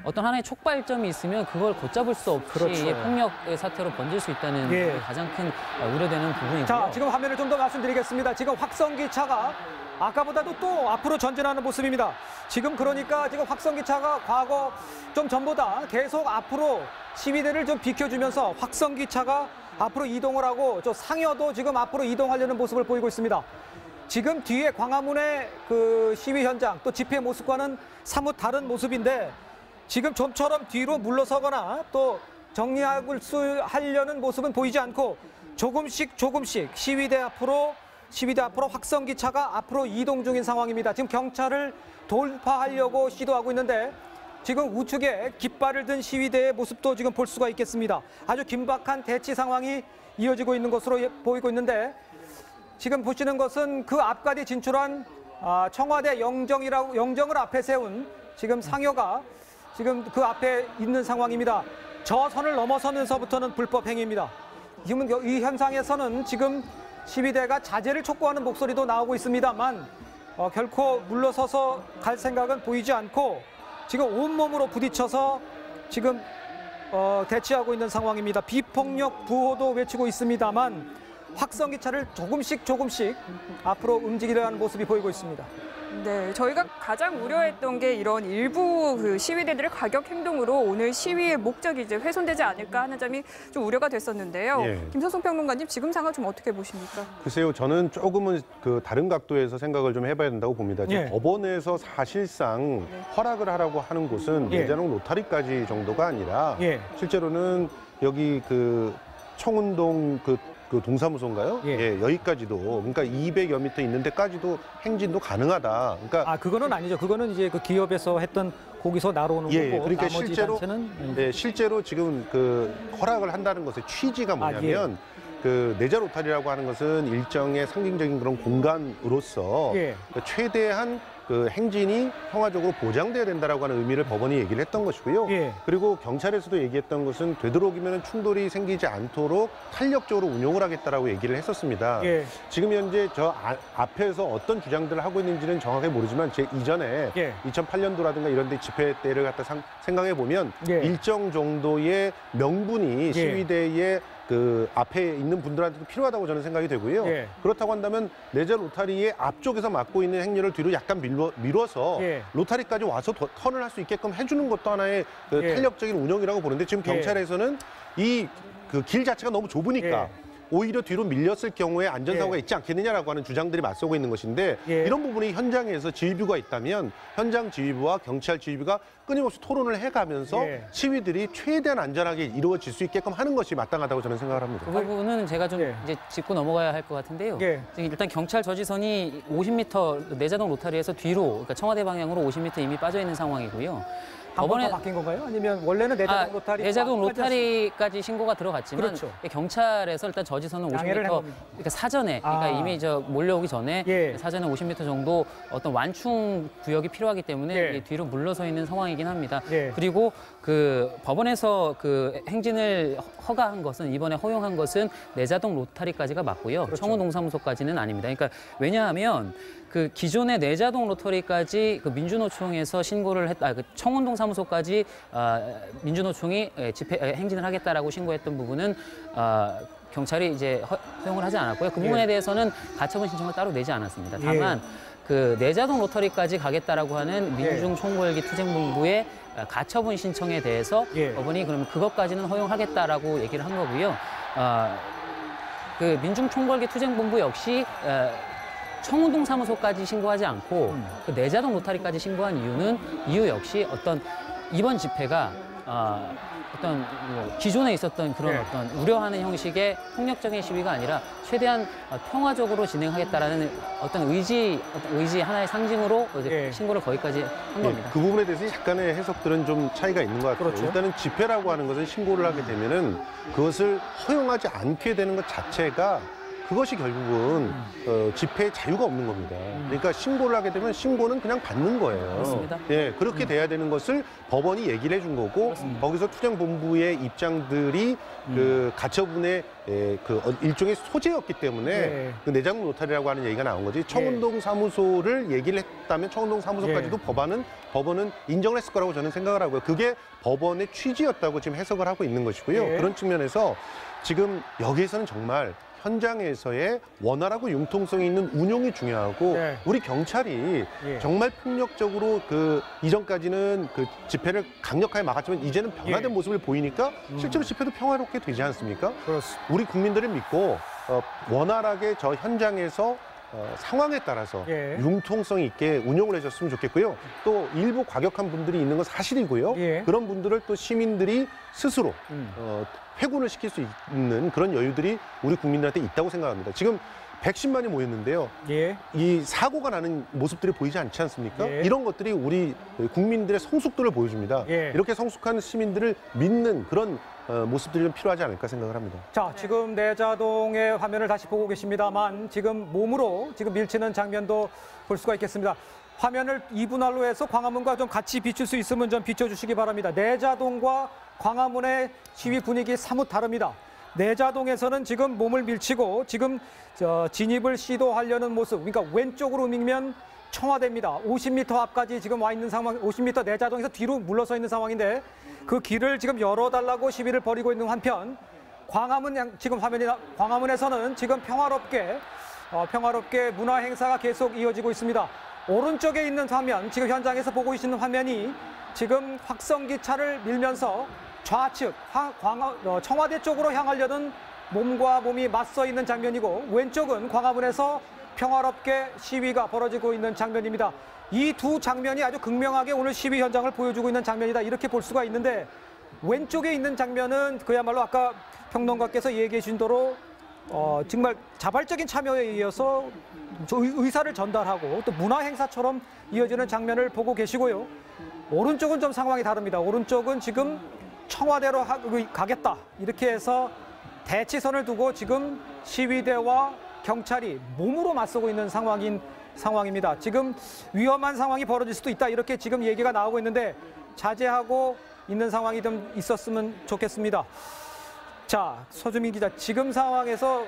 어떤 하나의 촉발점이 있으면 그걸 걷잡을 수 없이 폭력 사태로 번질 수 있다는 게 가장 큰 우려되는 부분이고요. 자, 지금 화면을 좀 더 말씀드리겠습니다. 지금 확성기차가 아까보다도 또 앞으로 전진하는 모습입니다. 지금 그러니까 지금 확성기차가 과거 좀 전보다 계속 앞으로 시위대를 좀 비켜주면서 확성기차가 앞으로 이동을 하고 저 상여도 지금 앞으로 이동하려는 모습을 보이고 있습니다. 지금 뒤에 광화문의 그 시위 현장 또 집회 모습과는 사뭇 다른 모습인데 지금 좀처럼 뒤로 물러서거나 또 정리하려는 모습은 보이지 않고 조금씩 시위대 앞으로 확성기차가 앞으로 이동 중인 상황입니다. 지금 경찰을 돌파하려고 시도하고 있는데 지금 우측에 깃발을 든 시위대의 모습도 지금 볼 수가 있겠습니다. 아주 긴박한 대치 상황이 이어지고 있는 것으로 보이고 있는데 지금 보시는 것은 그 앞까지 진출한 청와대 영정을 앞에 세운 지금 상여가 지금 그 앞에 있는 상황입니다. 저 선을 넘어서면서부터는 불법 행위입니다. 지금 이 현상에서는 지금 시위대가 자제를 촉구하는 목소리도 나오고 있습니다만 결코 물러서서 갈 생각은 보이지 않고 지금 온몸으로 부딪혀서 지금 대치하고 있는 상황입니다. 비폭력 구호도 외치고 있습니다만 확성기차를 조금씩 앞으로 움직이려 하는 모습이 보이고 있습니다. 네, 저희가 가장 우려했던 게 이런 일부 그 시위대들의 가격 행동으로 오늘 시위의 목적이 이제 훼손되지 않을까 하는 점이 좀 우려가 됐었는데요. 김선송 평론가님, 지금 상황 좀 어떻게 보십니까? 글쎄요, 저는 조금은 그 다른 각도에서 생각을 좀 해봐야 된다고 봅니다. 지금 법원에서 사실상 허락을 하라고 하는 곳은 내자동 로타리까지 정도가 아니라 실제로는 여기 그 청운동 그 동사무소인가요? 여기까지도, 그러니까 200여 미터 있는 데까지도 행진도 가능하다. 그러니까 그거는 아니죠. 그거는 이제 그 기업에서 했던 거기서 나오는 거고. 그러니까 나머지 단체는 실제로 지금 그 허락을 한다는 것의 취지가 뭐냐면 그 내자 로타리라고 하는 것은 일정의 상징적인 그런 공간으로서 최대한 그 행진이 평화적으로 보장돼야 된다라고 하는 의미를 법원이 얘기를 했던 것이고요. 그리고 경찰에서도 얘기했던 것은 되도록이면 충돌이 생기지 않도록 탄력적으로 운용을 하겠다라고 얘기를 했었습니다. 지금 현재 저 앞에서 어떤 주장들을 하고 있는지는 정확하게 모르지만 제 이전에 2008년도라든가 이런 데 집회 때를 갖다 생각해 보면 일정 정도의 명분이 시위대의 그 앞에 있는 분들한테도 필요하다고 저는 생각이 되고요. 예. 그렇다고 한다면 내자 로타리의 앞쪽에서 맡고 있는 행렬을 뒤로 약간 밀어서 예. 로타리까지 와서 턴을 할 수 있게끔 해주는 것도 하나의 그 예. 탄력적인 운영이라고 보는데 지금 경찰에서는 이 그 길 자체가 너무 좁으니까 오히려 뒤로 밀렸을 경우에 안전사고가 있지 않겠느냐라고 하는 주장들이 맞서고 있는 것인데 이런 부분이 현장에서 지휘부가 있다면 현장 지휘부와 경찰 지휘부가 끊임없이 토론을 해가면서 시위들이 최대한 안전하게 이루어질 수 있게끔 하는 것이 마땅하다고 저는 생각을 합니다. 그 부분은 제가 좀 이제 짚고 넘어가야 할 것 같은데요. 일단 경찰 저지선이 50m 내자동 로타리에서 뒤로, 그러니까 청와대 방향으로 50m 이미 빠져 있는 상황이고요. 한 번 더 바뀐 건가요? 아니면 원래는 내자동 로타리 내자동 로타리까지 신고가 들어갔지만 그렇죠. 경찰에서 일단 저지선은 50m, 그러니까 사전에 그러니까 이미 몰려오기 전에 사전에 50m 정도 어떤 완충 구역이 필요하기 때문에 뒤로 물러서 있는 상황이긴 합니다. 그리고 그 법원에서 그 행진을 허가한 것은 이번에 허용한 것은 내자동 로타리까지가 맞고요. 그렇죠. 청운동사무소까지는 아닙니다. 그러니까 왜냐하면 그 기존의 내자동 로터리까지 그 민주노총에서 신고를 했다. 그 청운동 사무소까지 민주노총이 행진을 하겠다라고 신고했던 부분은 경찰이 이제 허용을 하지 않았고요. 그 부분에 대해서는 가처분 신청을 따로 내지 않았습니다. 다만 그 내자동 로터리까지 가겠다라고 하는 민중 총궐기 투쟁본부의 가처분 신청에 대해서 법원이 그러면 그것까지는 허용하겠다라고 얘기를 한 거고요. 그 민중 총궐기 투쟁본부 역시 청운동 사무소까지 신고하지 않고 그 내자동 로타리까지 신고한 이유 역시 어떤 이번 집회가 어떤 기존에 있었던 그런 어떤 우려하는 형식의 폭력적인 시위가 아니라 최대한 평화적으로 진행하겠다라는 어떤 의지 하나의 상징으로 신고를 거기까지 한 겁니다. 그 부분에 대해서 약간의 해석들은 좀 차이가 있는 것 같아요. 그렇죠. 일단은 집회라고 하는 것은 신고를 하게 되면은 그것을 허용하지 않게 되는 것 자체가 그것이 결국은 집회의 자유가 없는 겁니다. 그러니까 신고를 하게 되면 신고는 그냥 받는 거예요. 그렇습니다. 예, 그렇게 돼야 되는 것을 법원이 얘기를 해준 거고 거기서 투쟁본부의 입장들이 그 가처분의 그 일종의 소재였기 때문에 그 내자동 로타리라고 하는 얘기가 나온 거지. 청운동 사무소를 얘기를 했다면 청운동 사무소까지도 법원은 인정을 했을 거라고 저는 생각을 하고요. 그게 법원의 취지였다고 지금 해석을 하고 있는 것이고요. 그런 측면에서 지금 여기에서는 정말 현장에서의 원활하고 융통성이 있는 운용이 중요하고 우리 경찰이 정말 폭력적으로 그 이전까지는 그 집회를 강력하게 막았지만 이제는 변화된 모습을 보이니까 실제로 집회도 평화롭게 되지 않습니까? 그렇습니다. 우리 국민들을 믿고 원활하게 저 현장에서 상황에 따라서 융통성 있게 운용을 해줬으면 좋겠고요. 또 일부 과격한 분들이 있는 건 사실이고요. 그런 분들을 또 시민들이 스스로 회군을 시킬 수 있는 그런 여유들이 우리 국민들한테 있다고 생각합니다. 지금 110만이 모였는데요. 이 사고가 나는 모습들이 보이지 않지 않습니까? 이런 것들이 우리 국민들의 성숙도를 보여줍니다. 이렇게 성숙한 시민들을 믿는 그런 모습들이 좀 필요하지 않을까 생각을 합니다. 자, 지금 내자동의 화면을 다시 보고 계십니다만 지금 몸으로 지금 밀치는 장면도 볼 수가 있겠습니다. 화면을 2분할로 해서 광화문과 좀 같이 비출 수 있으면 좀 비춰주시기 바랍니다. 내자동과 광화문의 시위 분위기 사뭇 다릅니다. 내자동에서는 지금 몸을 밀치고 지금 진입을 시도하려는 모습, 그러니까 왼쪽으로 밀면 청와대입니다. 50m 앞까지 지금 와 있는 상황, 50m 내자동에서 뒤로 물러서 있는 상황인데 그 길을 지금 열어달라고 시위를 벌이고 있는 한편 지금 화면이 광화문에서는 지금 평화롭게 문화 행사가 계속 이어지고 있습니다. 오른쪽에 있는 화면, 지금 현장에서 보고 계시는 화면이 지금 확성기 차를 밀면서 좌측 청와대 쪽으로 향하려는 몸과 몸이 맞서 있는 장면이고 왼쪽은 광화문에서 평화롭게 시위가 벌어지고 있는 장면입니다. 이 두 장면이 아주 극명하게 오늘 시위 현장을 보여주고 있는 장면이다 이렇게 볼 수가 있는데 왼쪽에 있는 장면은 그야말로 아까 평론가께서 얘기해 주신 대로 정말 자발적인 참여에 이어서 의사를 전달하고 또 문화 행사처럼 이어지는 장면을 보고 계시고요. 오른쪽은 좀 상황이 다릅니다. 오른쪽은 지금 청와대로 가겠다 이렇게 해서 대치선을 두고 지금 시위대와 경찰이 몸으로 맞서고 있는 상황입니다. 지금 위험한 상황이 벌어질 수도 있다 이렇게 지금 얘기가 나오고 있는데 자제하고 있는 상황이 좀 있었으면 좋겠습니다. 자, 서주민 기자, 지금 상황에서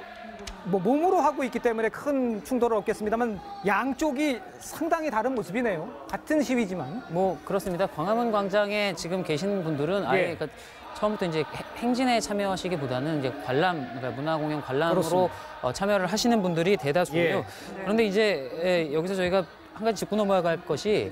뭐 몸으로 하고 있기 때문에 큰 충돌은 없겠습니다만 양쪽이 상당히 다른 모습이네요. 같은 시위지만. 뭐 그렇습니다. 광화문 광장에 지금 계신 분들은 아예 예. 그러니까 처음부터 이제 행진에 참여하시기보다는 이제 관람, 그러니까 문화공연 관람으로 참여를 하시는 분들이 대다수고요. 예. 그런데 이제 여기서 저희가 한 가지 짚고 넘어갈 것이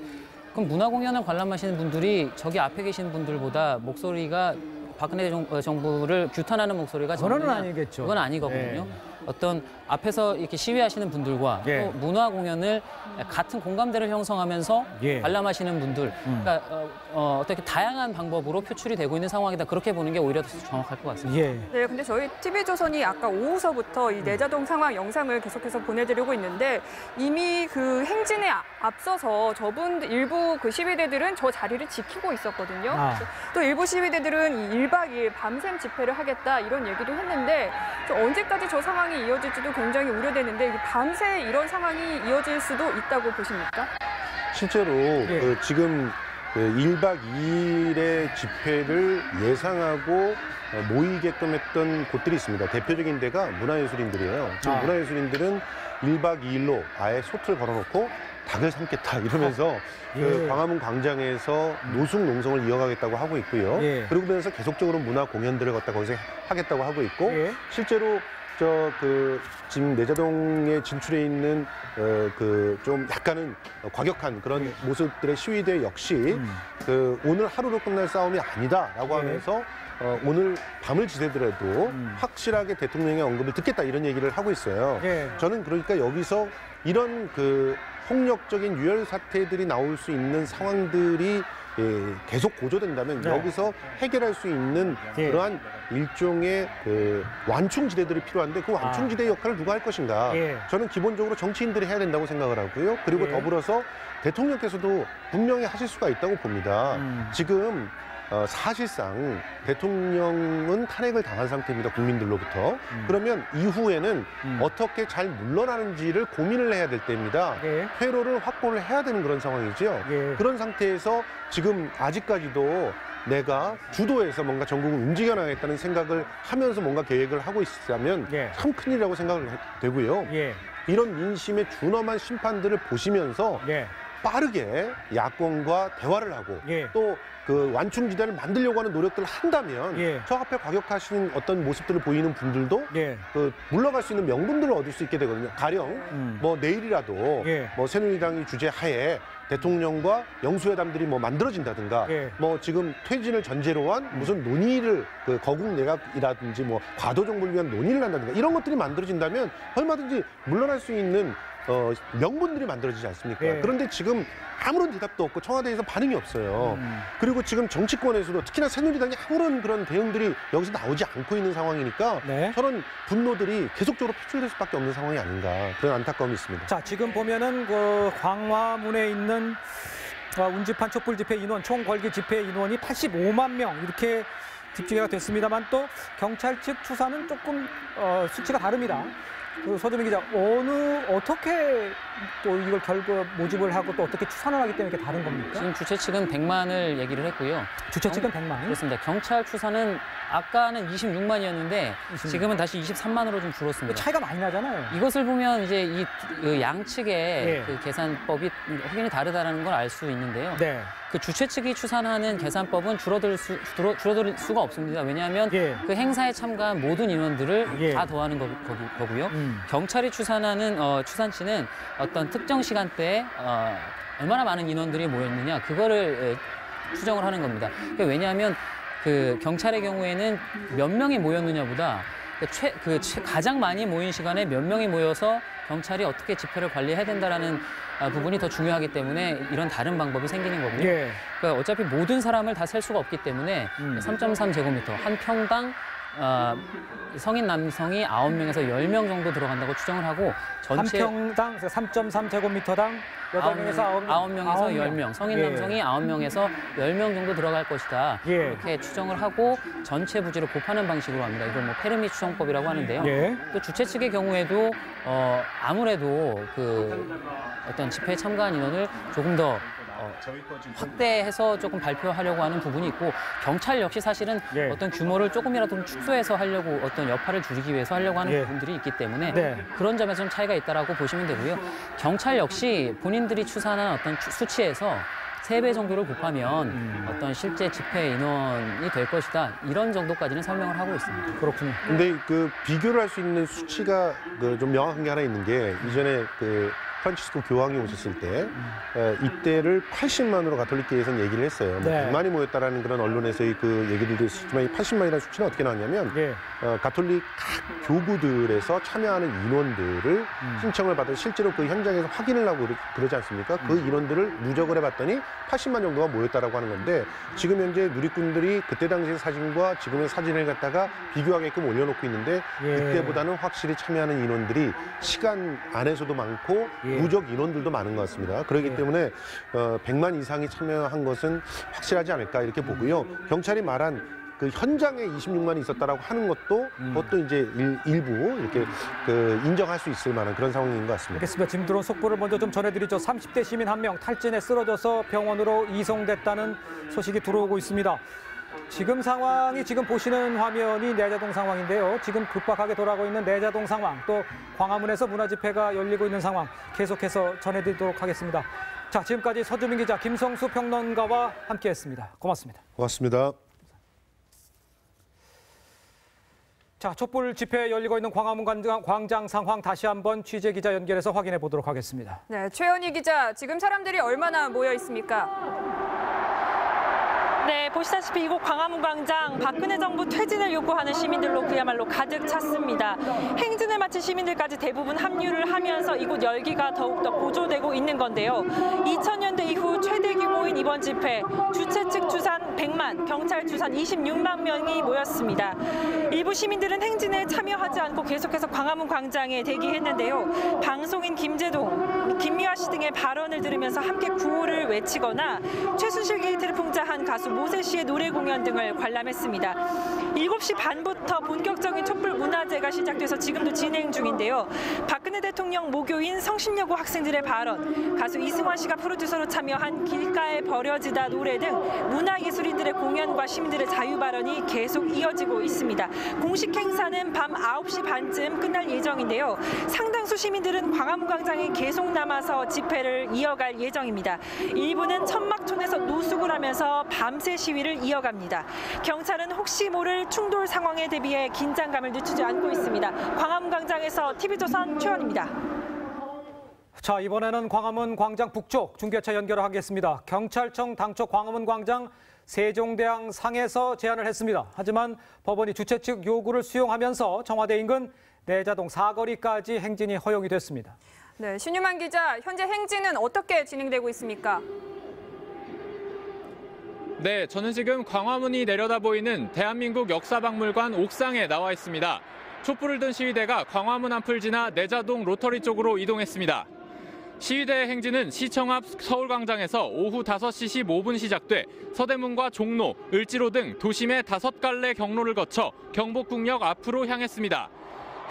그럼 문화공연을 관람하시는 분들이 저기 앞에 계신 분들보다 목소리가 박근혜 정부를 규탄하는 목소리가 그건 아니겠죠. 그건 아니거든요. 어떤 앞에서 이렇게 시위하시는 분들과 또 문화 공연을 같은 공감대를 형성하면서 관람하시는 분들, 그러니까 어떻게 다양한 방법으로 표출이 되고 있는 상황이다. 그렇게 보는 게 오히려 더 정확할 것 같습니다. 네, 근데 저희 TV조선이 아까 오후서부터 이 내자동 상황 영상을 계속해서 보내드리고 있는데 이미 그 행진에 앞서서 일부 그 시위대들은 저 자리를 지키고 있었거든요. 또 일부 시위대들은 1박 2일 밤샘 집회를 하겠다 이런 얘기도 했는데 언제까지 저 상황이 이어질지도 굉장히 우려되는데 밤새 이런 상황이 이어질 수도 있다고 보십니까? 실제로 지금 1박 2일의 집회를 예상하고 모이게끔 했던 곳들이 있습니다. 대표적인 데가 문화예술인들이에요. 문화예술인들은 1박 2일로 아예 솥을 걸어놓고 닭을 삶겠다 이러면서 그 광화문 광장에서 노숙 농성을 이어가겠다고 하고 있고요. 그러면서 계속적으로 문화 공연들을 갖다 거기서 하겠다고 하고 있고 실제로 지금 내자동에 진출해 있는 좀 약간은 과격한 그런 모습들의 시위대 역시 오늘 하루로 끝날 싸움이 아니다라고 하면서 오늘 밤을 지새더라도 확실하게 대통령의 언급을 듣겠다 이런 얘기를 하고 있어요. 저는 그러니까 여기서 이런 폭력적인 유혈 사태들이 나올 수 있는 상황들이 계속 고조된다면 여기서 해결할 수 있는 그러한 일종의 완충지대들이 필요한데 그 완충지대의 역할을 누가 할 것인가 저는 기본적으로 정치인들이 해야 된다고 생각을 하고요. 그리고 더불어서 대통령께서도 분명히 하실 수가 있다고 봅니다. 지금 사실상 대통령은 탄핵을 당한 상태입니다. 국민들로부터. 그러면 이후에는 어떻게 잘 물러나는지를 고민을 해야 될 때입니다. 회로를 확보를 해야 되는 그런 상황이죠. 그런 상태에서 지금 아직까지도 내가 주도해서 뭔가 전국을 움직여나가겠다는 생각을 하면서 뭔가 계획을 하고 있다면 참 큰일이라고 생각을 되고요. 이런 민심의 준엄한 심판들을 보시면서 빠르게 야권과 대화를 하고 또 그 완충지대를 만들려고 하는 노력들을 한다면 저 앞에 과격하신 어떤 모습들을 보이는 분들도 물러갈 수 있는 명분들을 얻을 수 있게 되거든요. 가령 뭐 내일이라도 뭐 새누리당이 주재하에 대통령과 영수회담들이 뭐 만들어진다든가 뭐 지금 퇴진을 전제로 한 무슨 논의를 거국 내각이라든지 뭐 과도 정부를 위한 논의를 한다든가 이런 것들이 만들어진다면 얼마든지 물러날 수 있는 명분들이 만들어지지 않습니까? 그런데 지금 아무런 대답도 없고 청와대에서 반응이 없어요. 그리고 지금 정치권에서도 특히나 새누리당이 아무런 그런 대응들이 여기서 나오지 않고 있는 상황이니까 저는 분노들이 계속적으로 표출될 수밖에 없는 상황이 아닌가 그런 안타까움이 있습니다. 자, 지금 보면은 그 광화문에 있는 운집한 촛불 집회 인원, 총 걸기 집회 인원이 85만 명 이렇게 집중해가 됐습니다만 또 경찰 측 추산은 조금 수치가 다릅니다. 서주민 기자, 어떻게 또 이걸 모집을 하고 또 어떻게 추산을 하기 때문에 이렇게 다른 겁니까? 지금 주최 측은 100만을 얘기를 했고요. 주최 측은 100만? 그렇습니다. 경찰 추산은 아까는 26만이었는데 지금은 다시 23만으로 좀 줄었습니다. 차이가 많이 나잖아요. 이것을 보면 이제 이 양측의 그 계산법이 확연히 다르다는 걸 알 수 있는데요. 그 주최 측이 추산하는 계산법은 줄어들 수가 없습니다. 왜냐하면 그 행사에 참가한 모든 인원들을 다 더하는 거고요. 경찰이 추산하는 추산치는 어떤 특정 시간대에 얼마나 많은 인원들이 모였느냐 그거를 추정을 하는 겁니다. 왜냐하면 그 경찰의 경우에는 몇 명이 모였느냐보다 가장 많이 모인 시간에 몇 명이 모여서 경찰이 어떻게 집회를 관리해야 된다라는 부분이 더 중요하기 때문에 이런 다른 방법이 생기는 거고요. 그러니까 어차피 모든 사람을 다 셀 수가 없기 때문에 3.3제곱미터 한 평당 성인 남성이 9명에서 10명 정도 들어간다고 추정을 하고 전체 한 평당 3.3제곱미터당 8명에서 9명에서 10명, 성인 남성이 9명에서 10명 정도 들어갈 것이다. 이렇게 추정을 하고 전체 부지를 곱하는 방식으로 합니다. 이걸 뭐 페르미 추정법이라고 하는데요. 또 주최 측의 경우에도 아무래도 그 어떤 집회에 참가한 인원을 조금 더 확대해서 조금 발표하려고 하는 부분이 있고 경찰 역시 사실은 어떤 규모를 조금이라도 좀 축소해서 하려고 어떤 여파를 줄이기 위해서 하려고 하는 부분들이 있기 때문에 그런 점에서 좀 차이가 있다라고 보시면 되고요. 경찰 역시 본인들이 추산한 어떤 수치에서 3배 정도를 곱하면 어떤 실제 집회 인원이 될 것이다. 이런 정도까지는 설명을 하고 있습니다. 그렇군요. 근데 그 비교를 할 수 있는 수치가 좀 명확한 게 하나 있는 게 이전에 그 프란치스코 교황이 오셨을 때 이때를 80만으로 가톨릭계에서는 얘기를 했어요. 뭐 100만이 모였다라는 그런 언론에서의 그 얘기들도 있었지만 이 80만이라는 수치는 어떻게 나왔냐면 가톨릭 각 교구들에서 참여하는 인원들을 신청을 받아 실제로 그 현장에서 확인을 하고 그러지 않습니까? 그 인원들을 누적을 해봤더니 80만 정도가 모였다라고 하는 건데 지금 현재 누리꾼들이 그때 당시의 사진과 지금의 사진을 갖다가 비교하게끔 올려놓고 있는데 그때보다는 확실히 참여하는 인원들이 시간 안에서도 많고 누적 인원들도 많은 것 같습니다. 그렇기 때문에 100만 이상이 참여한 것은 확실하지 않을까 이렇게 보고요. 경찰이 말한 그 현장에 26만이 있었다라고 하는 것도 그것도 이제 일부 이렇게 그 인정할 수 있을 만한 그런 상황인 것 같습니다. 알겠습니다. 지금 들어온 속보를 먼저 좀 전해드리죠. 30대 시민 1명 탈진에 쓰러져서 병원으로 이송됐다는 소식이 들어오고 있습니다. 지금 상황이 지금 보시는 화면이 내자동 상황인데요. 지금 급박하게 돌아가고 있는 내자동 상황, 또 광화문에서 문화집회가 열리고 있는 상황 계속해서 전해드리도록 하겠습니다. 자, 지금까지 서주민 기자, 김성수 평론가와 함께했습니다. 고맙습니다. 고맙습니다. 자, 촛불 집회 열리고 있는 광화문 광장 상황 다시 한번 취재 기자 연결해서 확인해 보도록 하겠습니다. 네, 최연희 기자, 지금 사람들이 얼마나 모여 있습니까? 네, 보시다시피 이곳 광화문 광장 박근혜 정부 퇴진을 요구하는 시민들로 그야말로 가득 찼습니다. 행진을 마친 시민들까지 대부분 합류를 하면서 이곳 열기가 더욱더 고조되고 있는 건데요. 2000년대 이후 최대 규모인 이번 집회, 주최 측 추산 100만, 경찰 추산 26만 명이 모였습니다. 일부 시민들은 행진에 참여하지 않고 계속해서 광화문 광장에 대기했는데요. 방송인 김재동, 김미화 씨 등의 발언을 들으면서 함께 구호를 외치거나 최순실 게이트를 풍자한 가수 모세 씨의 노래 공연 등을 관람했습니다. 7시 반부터 본격적인 촛불 문화제가 시작돼서 지금도 진행 중인데요. 박근혜 대통령 모교인 성신여고 학생들의 발언, 가수 이승환 씨가 프로듀서로 참여한 길가에 버려지다 노래 등 문화예술인들의 공연과 시민들의 자유 발언이 계속 이어지고 있습니다. 공식 행사는 밤 9시 반쯤 끝날 예정인데요. 상당수 시민들은 광화문 광장에 계속 남아서 집회를 이어갈 예정입니다. 일부는 천막촌에서 노숙을 하면서 밤새 시위를 이어갑니다. 경찰은 혹시 모를 충돌 상황에 대비해 긴장감을 늦추지 않고 있습니다. 광화문 광장에서 TV조선 최연입니다. 자, 이번에는 광화문 광장 북쪽 중계차 연결하겠습니다. 경찰청 당초 광화문 광장 세종대왕 상에서 제안을 했습니다. 하지만 법원이 주최 측 요구를 수용하면서 청와대 인근 내자동 사거리까지 행진이 허용이 됐습니다. 네, 신유만 기자, 현재 행진은 어떻게 진행되고 있습니까? 네, 저는 지금 광화문이 내려다 보이는 대한민국 역사박물관 옥상에 나와 있습니다. 촛불을 든 시위대가 광화문 앞을 지나 내자동 로터리 쪽으로 이동했습니다. 시위대의 행진은 시청 앞 서울광장에서 오후 5시 15분 시작돼 서대문과 종로, 을지로 등 도심의 5갈래 경로를 거쳐 경복궁역 앞으로 향했습니다.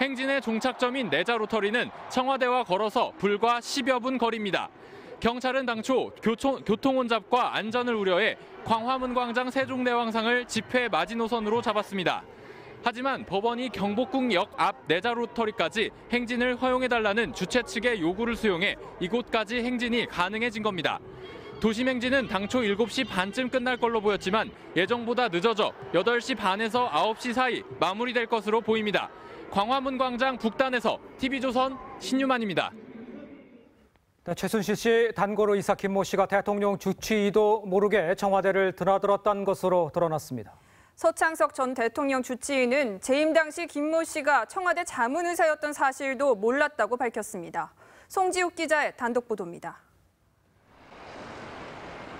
행진의 종착점인 내자 로터리는 청와대와 걸어서 불과 10여 분 거리입니다. 경찰은 당초 교통 혼잡과 안전을 우려해 광화문 광장 세종대왕상을 집회 마지노선으로 잡았습니다. 하지만 법원이 경복궁역 앞 내자 로터리까지 행진을 허용해달라는 주최 측의 요구를 수용해 이곳까지 행진이 가능해진 겁니다. 도심 행진은 당초 7시 반쯤 끝날 걸로 보였지만 예정보다 늦어져 8시 반에서 9시 사이 마무리될 것으로 보입니다. 광화문 광장 북단에서 TV조선 신유만입니다. 네, 최순실 씨 단고로 이사 김모 씨가 대통령 주치의도 모르게 청와대를 드나들었다는 것으로 드러났습니다. 서창석 전 대통령 주치의는 재임 당시 김모 씨가 청와대 자문의사였던 사실도 몰랐다고 밝혔습니다. 송지욱 기자의 단독 보도입니다.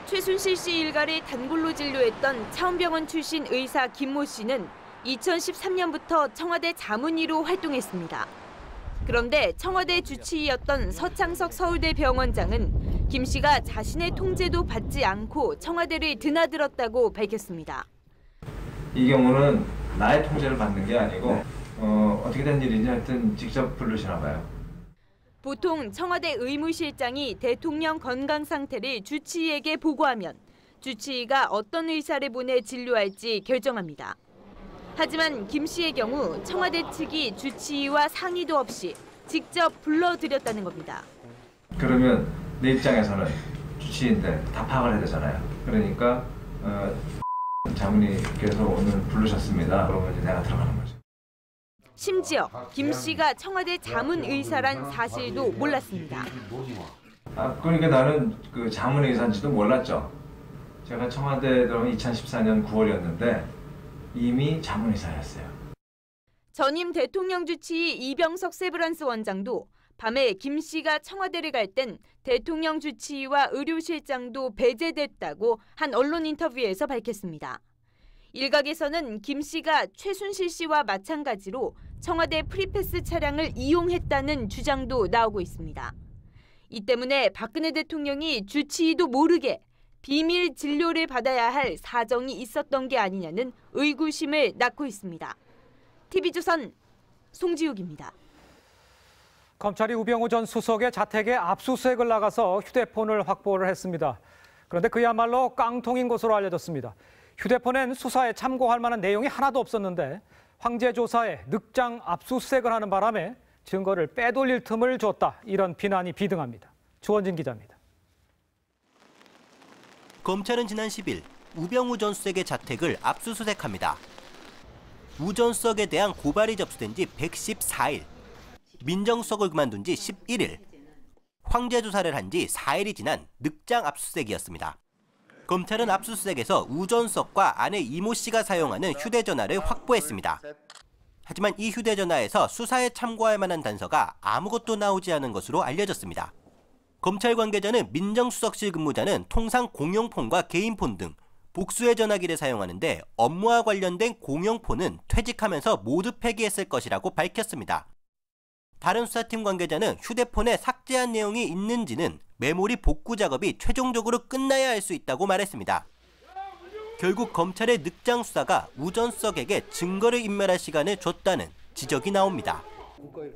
최순실 씨 일가를 단골로 진료했던 차원병원 출신 의사 김모 씨는 2013년부터 청와대 자문의로 활동했습니다. 그런데 청와대 주치의였던 서창석 서울대 병원장은 김 씨가 자신의 통제도 받지 않고 청와대를 드나들었다고 밝혔습니다. 이 경우는 나의 통제를 받는 게 아니고 어떻게 된 일인지 하여튼 직접 부르시나 봐요. 보통 청와대 의무실장이 대통령 건강 상태를 주치의에게 보고하면 주치의가 어떤 의사를 보내 진료할지 결정합니다. 하지만 김 씨의 경우 청와대 측이 주치의와 상의도 없이 직접 불러들였다는 겁니다. 그러면 내 입장에서는 주치의인데 다 파악을 해야 되잖아요. 그러니까 장모님께서 오늘 부르셨습니다. 그러면 이제 내가 들어가는 거죠. 심지어 김 씨가 청와대 자문의사란 사실도 몰랐습니다. 그러니까 나는 그 자문의사인지도 몰랐죠. 제가 청와대에 들어온 2014년 9월이었는데 이미 자문의사였어요. 전임 대통령 주치의 이병석 세브란스 원장도 밤에 김 씨가 청와대를 갈 땐 대통령 주치의와 의료실장도 배제됐다고 한 언론 인터뷰에서 밝혔습니다. 일각에서는 김 씨가 최순실 씨와 마찬가지로 청와대 프리패스 차량을 이용했다는 주장도 나오고 있습니다. 이 때문에 박근혜 대통령이 주치의도 모르게 비밀 진료를 받아야 할 사정이 있었던 게 아니냐는 의구심을 낳고 있습니다. TV조선 송지욱입니다. 검찰이 우병우 전 수석의 자택에 압수수색을 나가서 휴대폰을 확보를 했습니다. 그런데 그야말로 깡통인 것으로 알려졌습니다. 휴대폰엔 수사에 참고할 만한 내용이 하나도 없었는데 황제 조사에 늑장 압수수색을 하는 바람에 증거를 빼돌릴 틈을 줬다. 이런 비난이 비등합니다. 주원진 기자입니다. 검찰은 지난 10일 우병우 전 수석의 자택을 압수수색합니다. 우 전 수석에 대한 고발이 접수된 지 114일, 민정수석을 그만둔 지 11일, 황제 조사를 한 지 4일이 지난 늑장 압수수색이었습니다. 검찰은 압수수색에서 우 전 수석과 아내 이모 씨가 사용하는 휴대전화를 확보했습니다. 하지만 이 휴대전화에서 수사에 참고할 만한 단서가 아무것도 나오지 않은 것으로 알려졌습니다. 검찰 관계자는 민정수석실 근무자는 통상 공용폰과 개인폰 등 복수의 전화기를 사용하는데 업무와 관련된 공용폰은 퇴직하면서 모두 폐기했을 것이라고 밝혔습니다. 다른 수사팀 관계자는 휴대폰에 삭제한 내용이 있는지는 메모리 복구 작업이 최종적으로 끝나야 할 수 있다고 말했습니다. 결국 검찰의 늑장 수사가 우 전 수석에게 증거를 인멸할 시간을 줬다는 지적이 나옵니다.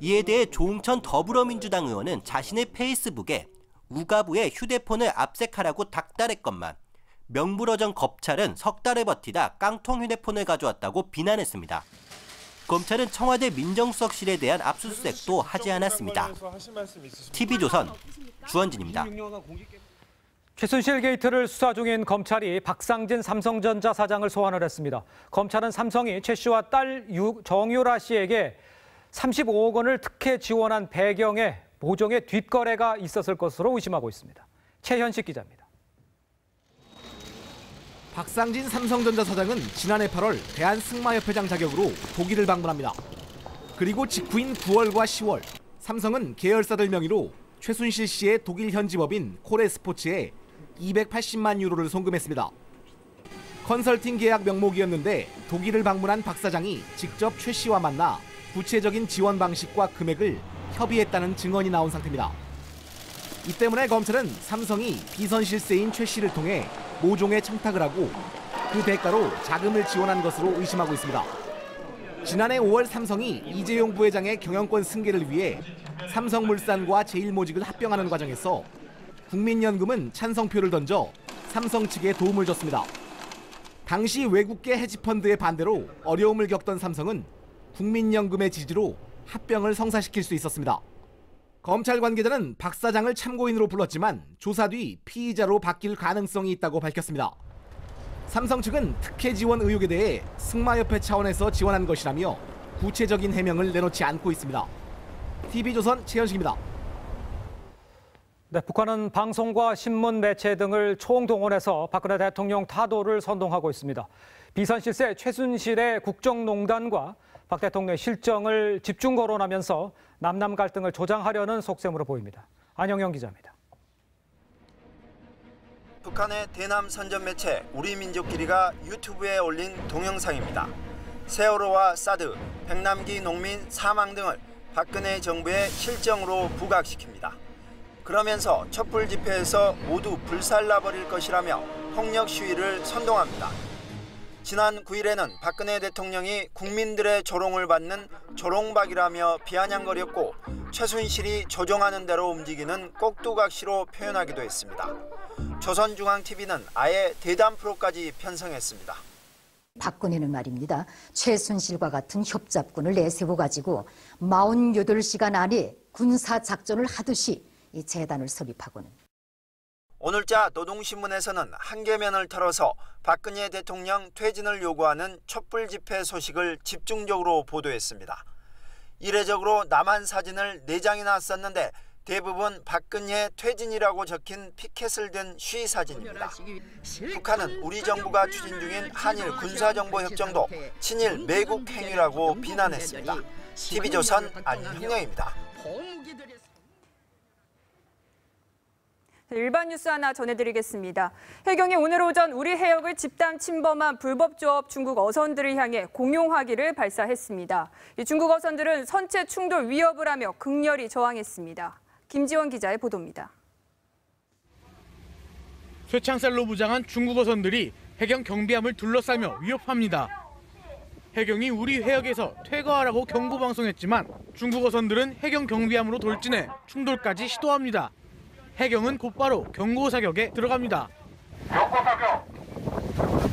이에 대해 조응천 더불어민주당 의원은 자신의 페이스북에 우가부의 휴대폰을 압색하라고 닥달했건만 명불허전 검찰은 석 달을 버티다 깡통 휴대폰을 가져왔다고 비난했습니다. 검찰은 청와대 민정수석실에 대한 압수수색도 하지 않았습니다. TV조선 주원진입니다. 최순실 게이트를 수사 중인 검찰이 박상진 삼성전자 사장을 소환을 했습니다. 검찰은 삼성이 최 씨와 딸 정유라 씨에게 35억 원을 특혜 지원한 배경에 모종의 뒷거래가 있었을 것으로 의심하고 있습니다. 최현식 기자입니다. 박상진 삼성전자 사장은 지난해 8월 대한승마협회장 자격으로 독일을 방문합니다. 그리고 직후인 9월과 10월 삼성은 계열사들 명의로 최순실 씨의 독일 현지법인 코레스포츠에 280만 유로를 송금했습니다. 컨설팅 계약 명목이었는데 독일을 방문한 박 사장이 직접 최 씨와 만나 구체적인 지원 방식과 금액을 협의했다는 증언이 나온 상태입니다. 이 때문에 검찰은 삼성이 비선실세인 최 씨를 통해 모종의 청탁을 하고 그 대가로 자금을 지원한 것으로 의심하고 있습니다. 지난해 5월 삼성이 이재용 부회장의 경영권 승계를 위해 삼성물산과 제일모직을 합병하는 과정에서 국민연금은 찬성표를 던져 삼성 측에 도움을 줬습니다. 당시 외국계 헤지펀드의 반대로 어려움을 겪던 삼성은 국민연금의 지지로 합병을 성사시킬 수 있었습니다. 검찰 관계자는 박 사장을 참고인으로 불렀지만 조사 뒤 피의자로 바뀔 가능성이 있다고 밝혔습니다. 삼성 측은 특혜 지원 의혹에 대해 승마협회 차원에서 지원한 것이라며 구체적인 해명을 내놓지 않고 있습니다. TV조선 최현식입니다. 네, 북한은 방송과 신문, 매체 등을 총동원해서 박근혜 대통령 타도를 선동하고 있습니다. 비선실세 최순실의 국정농단과 박 대통령의 실정을 집중 거론하면서 남남 갈등을 조장하려는 속셈으로 보입니다. 안영영 기자입니다. 북한의 대남 선전 매체 우리민족끼리가 유튜브에 올린 동영상입니다. 세월호와 사드, 백남기 농민 사망 등을 박근혜 정부의 실정으로 부각시킵니다. 그러면서 촛불 집회에서 모두 불살라버릴 것이라며 폭력 시위를 선동합니다. 지난 9일에는 박근혜 대통령이 국민들의 조롱을 받는 조롱박이라며 비아냥거렸고 최순실이 조종하는 대로 움직이는 꼭두각시로 표현하기도 했습니다. 조선중앙TV는 아예 대담 프로까지 편성했습니다. 박근혜는 말입니다. 최순실과 같은 협잡군을 내세워 가지고 48시간 안에 군사작전을 하듯이 이 재단을 설립하고는. 오늘자 노동신문에서는 한계면을 털어서 박근혜 대통령 퇴진을 요구하는 촛불 집회 소식을 집중적으로 보도했습니다. 이례적으로 남한 사진을 4장이나 썼는데 대부분 박근혜 퇴진이라고 적힌 피켓을 든 시위 사진입니다. 북한은 우리 정부가 추진 중인 한일 군사정보협정도 친일 매국 행위라고 비난했습니다. TV조선 안형영입니다. 일반 뉴스 하나 전해드리겠습니다. 해경이 오늘 오전 우리 해역을 집단 침범한 불법 조업 중국 어선들을 향해 공용화기를 발사했습니다. 이 중국 어선들은 선체 충돌 위협을 하며 극렬히 저항했습니다. 김지원 기자의 보도입니다. 쇠창살로 무장한 중국 어선들이 해경 경비함을 둘러싸며 위협합니다. 해경이 우리 해역에서 퇴거하라고 경고방송했지만 중국 어선들은 해경 경비함으로 돌진해 충돌까지 시도합니다. 해경은 곧바로 경고 사격에 들어갑니다. 경고 사격!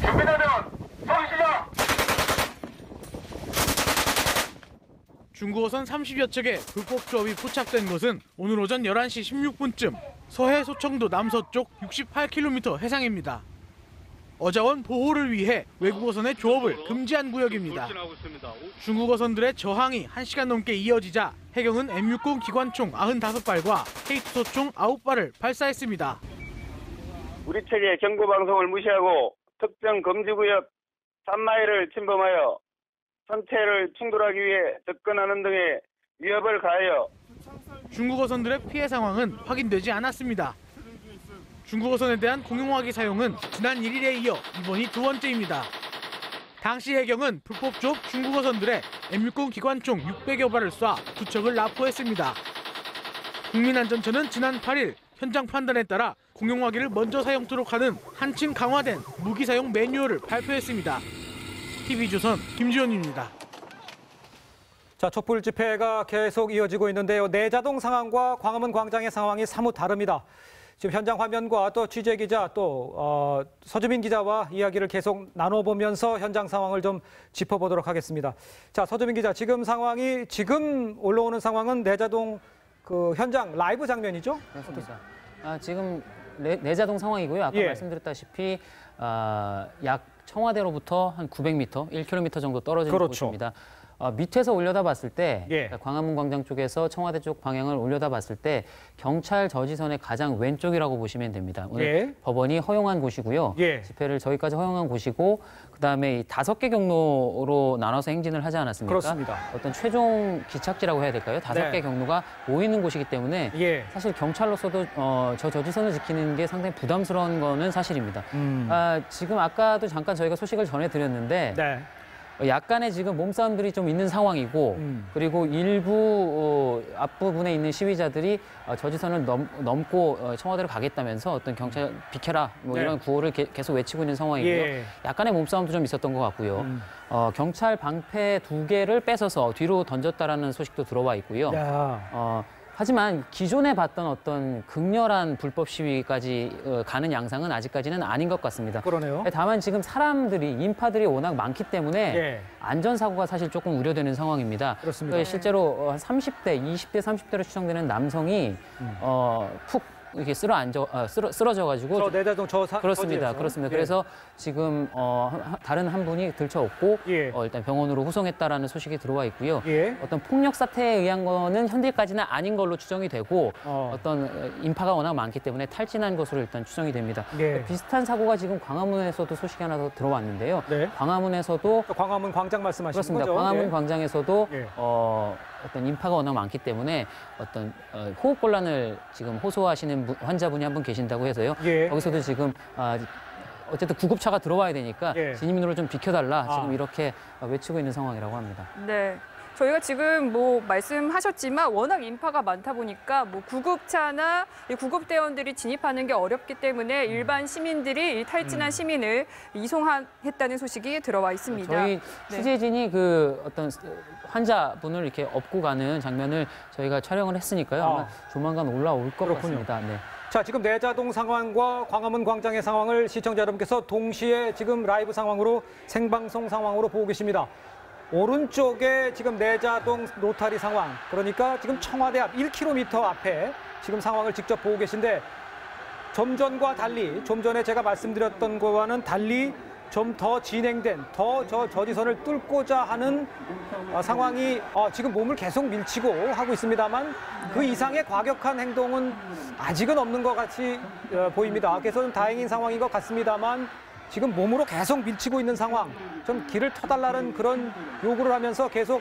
준비되면 소리 시작! 중국 어선 30여 척의 불법 조업이 포착된 것은 오늘 오전 11시 16분쯤 서해 소청도 남서쪽 68km 해상입니다. 어자원 보호를 위해 외국 어선의 조업을 금지한 구역입니다. 중국 어선들의 저항이 1시간 넘게 이어지자 해경은 M60 기관총 95발과 K2 소총 9발을 발사했습니다. 우리 측의 경고 방송을 무시하고 특정 금지구역 3마일을 침범하여 선체를 충돌하기 위해 접근하는 등의 위협을 가하여 중국 어선들의 피해 상황은 확인되지 않았습니다. 중국 어선에 대한 공용화기 사용은 지난 1일에 이어 이번이 2번째입니다. 당시 해경은 불법 조업 중국 어선들의 M60 기관총 600여 발을 쏴 2척을 납포했습니다. 국민안전처는 지난 8일 현장 판단에 따라 공용화기를 먼저 사용토록 하는 한층 강화된 무기 사용 매뉴얼을 발표했습니다. TV조선 김지원입니다. 자, 촛불 집회가 계속 이어지고 있는데요. 내자동 상황과 광화문 광장의 상황이 사뭇 다릅니다. 지금 현장 화면과 또 취재 기자 또 서주민 기자와 이야기를 계속 나눠보면서 현장 상황을 좀 짚어보도록 하겠습니다. 자, 서주민 기자, 지금 올라오는 상황은 내자동 그 현장 라이브 장면이죠? 그렇습니다. 지금 내자동 상황이고요. 아까 말씀드렸다시피 약 청와대로부터 한 900m, 1km 정도 떨어진 곳입니다. 밑에서 올려다봤을 때 그러니까 광화문 광장 쪽에서 청와대 쪽 방향을 올려다봤을 때 경찰 저지선의 가장 왼쪽이라고 보시면 됩니다. 오늘 법원이 허용한 곳이고요. 집회를 저기까지 허용한 곳이고 그다음에 이 5개 경로로 나눠서 행진을 하지 않았습니까? 그렇습니다. 어떤 최종 기착지라고 해야 될까요? 5개 경로가 모이는 곳이기 때문에 사실 경찰로서도 저 저지선을 지키는 게 상당히 부담스러운 거는 사실입니다. 지금 아까도 잠깐 저희가 소식을 전해드렸는데 약간의 지금 몸싸움들이 좀 있는 상황이고 그리고 일부 앞부분에 있는 시위자들이 저지선을 넘고 청와대로 가겠다면서 어떤 경찰 비켜라 뭐 이런 구호를 계속 외치고 있는 상황이고요. 약간의 몸싸움도 좀 있었던 것 같고요. 경찰 방패 2개를 뺏어서 뒤로 던졌다라는 소식도 들어와 있고요. 하지만 기존에 봤던 어떤 극렬한 불법 시위까지 가는 양상은 아직까지는 아닌 것 같습니다. 그러네요. 다만 지금 인파들이 워낙 많기 때문에 안전사고가 사실 조금 우려되는 상황입니다. 그렇습니다. 실제로 30대, 20대, 30대로 추정되는 남성이 푹 이렇게 쓰러져가지고 내자동 그렇습니다. 그래서 지금 다른 한 분이 들쳐왔고 일단 병원으로 후송했다라는 소식이 들어와 있고요. 어떤 폭력 사태에 의한 거는 현재까지는 아닌 걸로 추정이 되고 어떤 인파가 워낙 많기 때문에 탈진한 것으로 일단 추정이 됩니다. 비슷한 사고가 지금 광화문에서도 소식이 하나 더 들어왔는데요. 광화문에서도 광화문 광장 말씀하시는 그렇습니다. 거죠? 광화문 광장에서도 어떤 인파가 워낙 많기 때문에 어떤 호흡곤란을 지금 호소하시는 환자분이 한 분 계신다고 해서요. 거기서도 지금 어쨌든 구급차가 들어와야 되니까 진입로를 좀 비켜달라 지금 이렇게 외치고 있는 상황이라고 합니다. 네. 저희가 지금 뭐 말씀하셨지만 워낙 인파가 많다 보니까 뭐 구급차나 구급대원들이 진입하는 게 어렵기 때문에 일반 시민들이 이 탈진한 시민을 이송했다는 소식이 들어와 있습니다. 저희 취재진이 그 어떤 환자분을 이렇게 업고 가는 장면을 저희가 촬영을 했으니까요. 아마 조만간 올라올 것 같습니다. 네. 자, 지금 내자동 상황과 광화문 광장의 상황을 시청자 여러분께서 동시에 지금 라이브 상황으로 생방송 상황으로 보고 계십니다. 오른쪽에 지금 내자동 로타리 상황, 그러니까 지금 청와대 앞 1km 앞에 지금 상황을 직접 보고 계신데 좀 전과 달리, 좀 전에 제가 말씀드렸던 것과는 달리 좀 더 진행된, 더 저지선을 뚫고자 하는 상황이 지금 몸을 계속 밀치고 하고 있습니다만 그 이상의 과격한 행동은 아직은 없는 것 같이 보입니다. 그래서 좀 다행인 상황인 것 같습니다만 지금 몸으로 계속 밀치고 있는 상황, 좀 길을 터달라는 그런 요구를 하면서 계속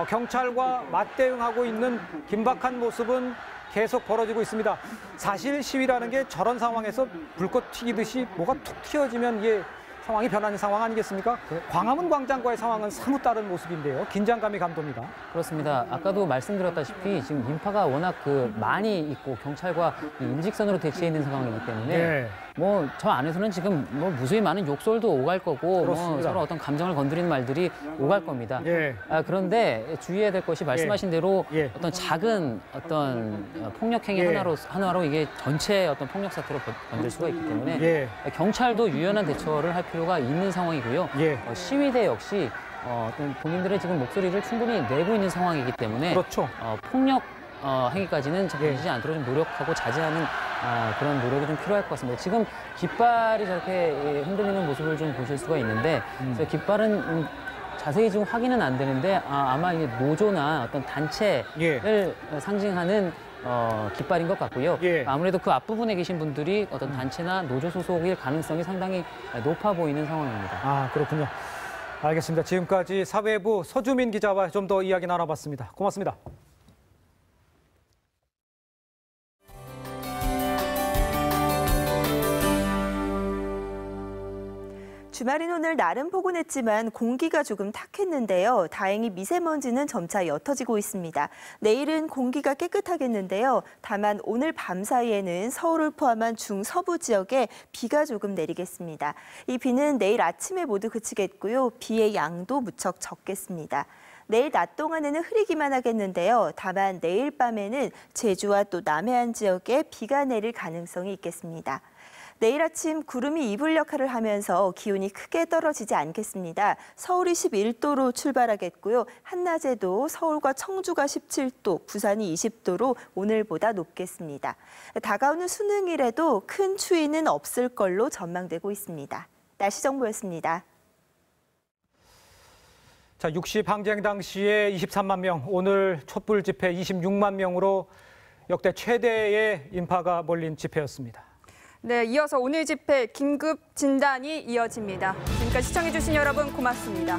경찰과 맞대응하고 있는 긴박한 모습은 계속 벌어지고 있습니다. 사실 시위라는 게 저런 상황에서 불꽃 튀기듯이 뭐가 툭 튀어지면 이게 상황이 변하는 상황 아니겠습니까? 광화문 광장과의 상황은 사뭇 다른 모습인데요. 긴장감이 감돕니다. 그렇습니다. 아까도 말씀드렸다시피 지금 인파가 워낙 많이 있고 경찰과 일직선으로 대치해 있는 상황이기 때문에 뭐 저 안에서는 지금 뭐 무수히 많은 욕설도 오갈 거고 뭐 서로 어떤 감정을 건드리는 말들이 오갈 겁니다. 그런데 주의해야 될 것이 말씀하신 대로 어떤 작은 어떤 폭력 행위 하나로 이게 전체 어떤 폭력 사태로 번질 수가 있기 때문에 경찰도 유연한 대처를 할 필요가 있는 상황이고요. 시위대 역시 어떤 본인들의 지금 목소리를 충분히 내고 있는 상황이기 때문에 폭력 행위까지는 번지지 않도록 좀 노력하고 자제하는 그런 노력이 좀 필요할 것 같습니다. 지금 깃발이 저렇게 흔들리는 모습을 좀 보실 수가 있는데 깃발은 자세히 지금 확인은 안 되는데 아마 이게 노조나 어떤 단체를 상징하는 깃발인 것 같고요. 아무래도 그 앞부분에 계신 분들이 어떤 단체나 노조 소속일 가능성이 상당히 높아 보이는 상황입니다. 그렇군요. 알겠습니다. 지금까지 사회부 서주민 기자와 좀 더 이야기 나눠봤습니다. 고맙습니다. 주말인 오늘 나름 포근했지만 공기가 조금 탁했는데요. 다행히 미세먼지는 점차 옅어지고 있습니다. 내일은 공기가 깨끗하겠는데요. 다만 오늘 밤 사이에는 서울을 포함한 중서부 지역에 비가 조금 내리겠습니다. 이 비는 내일 아침에 모두 그치겠고요. 비의 양도 무척 적겠습니다. 내일 낮 동안에는 흐리기만 하겠는데요. 다만 내일 밤에는 제주와 또 남해안 지역에 비가 내릴 가능성이 있겠습니다. 내일 아침 구름이 이불 역할을 하면서 기온이 크게 떨어지지 않겠습니다. 서울이 11도로 출발하겠고요. 한낮에도 서울과 청주가 17도, 부산이 20도로 오늘보다 높겠습니다. 다가오는 수능일에도 큰 추위는 없을 걸로 전망되고 있습니다. 날씨 정보였습니다. 자, 60 항쟁 당시에 23만 명, 오늘 촛불 집회 26만 명으로 역대 최대의 인파가 몰린 집회였습니다. 네, 이어서 오늘 집회 긴급 진단이 이어집니다. 지금까지 시청해주신 여러분 고맙습니다.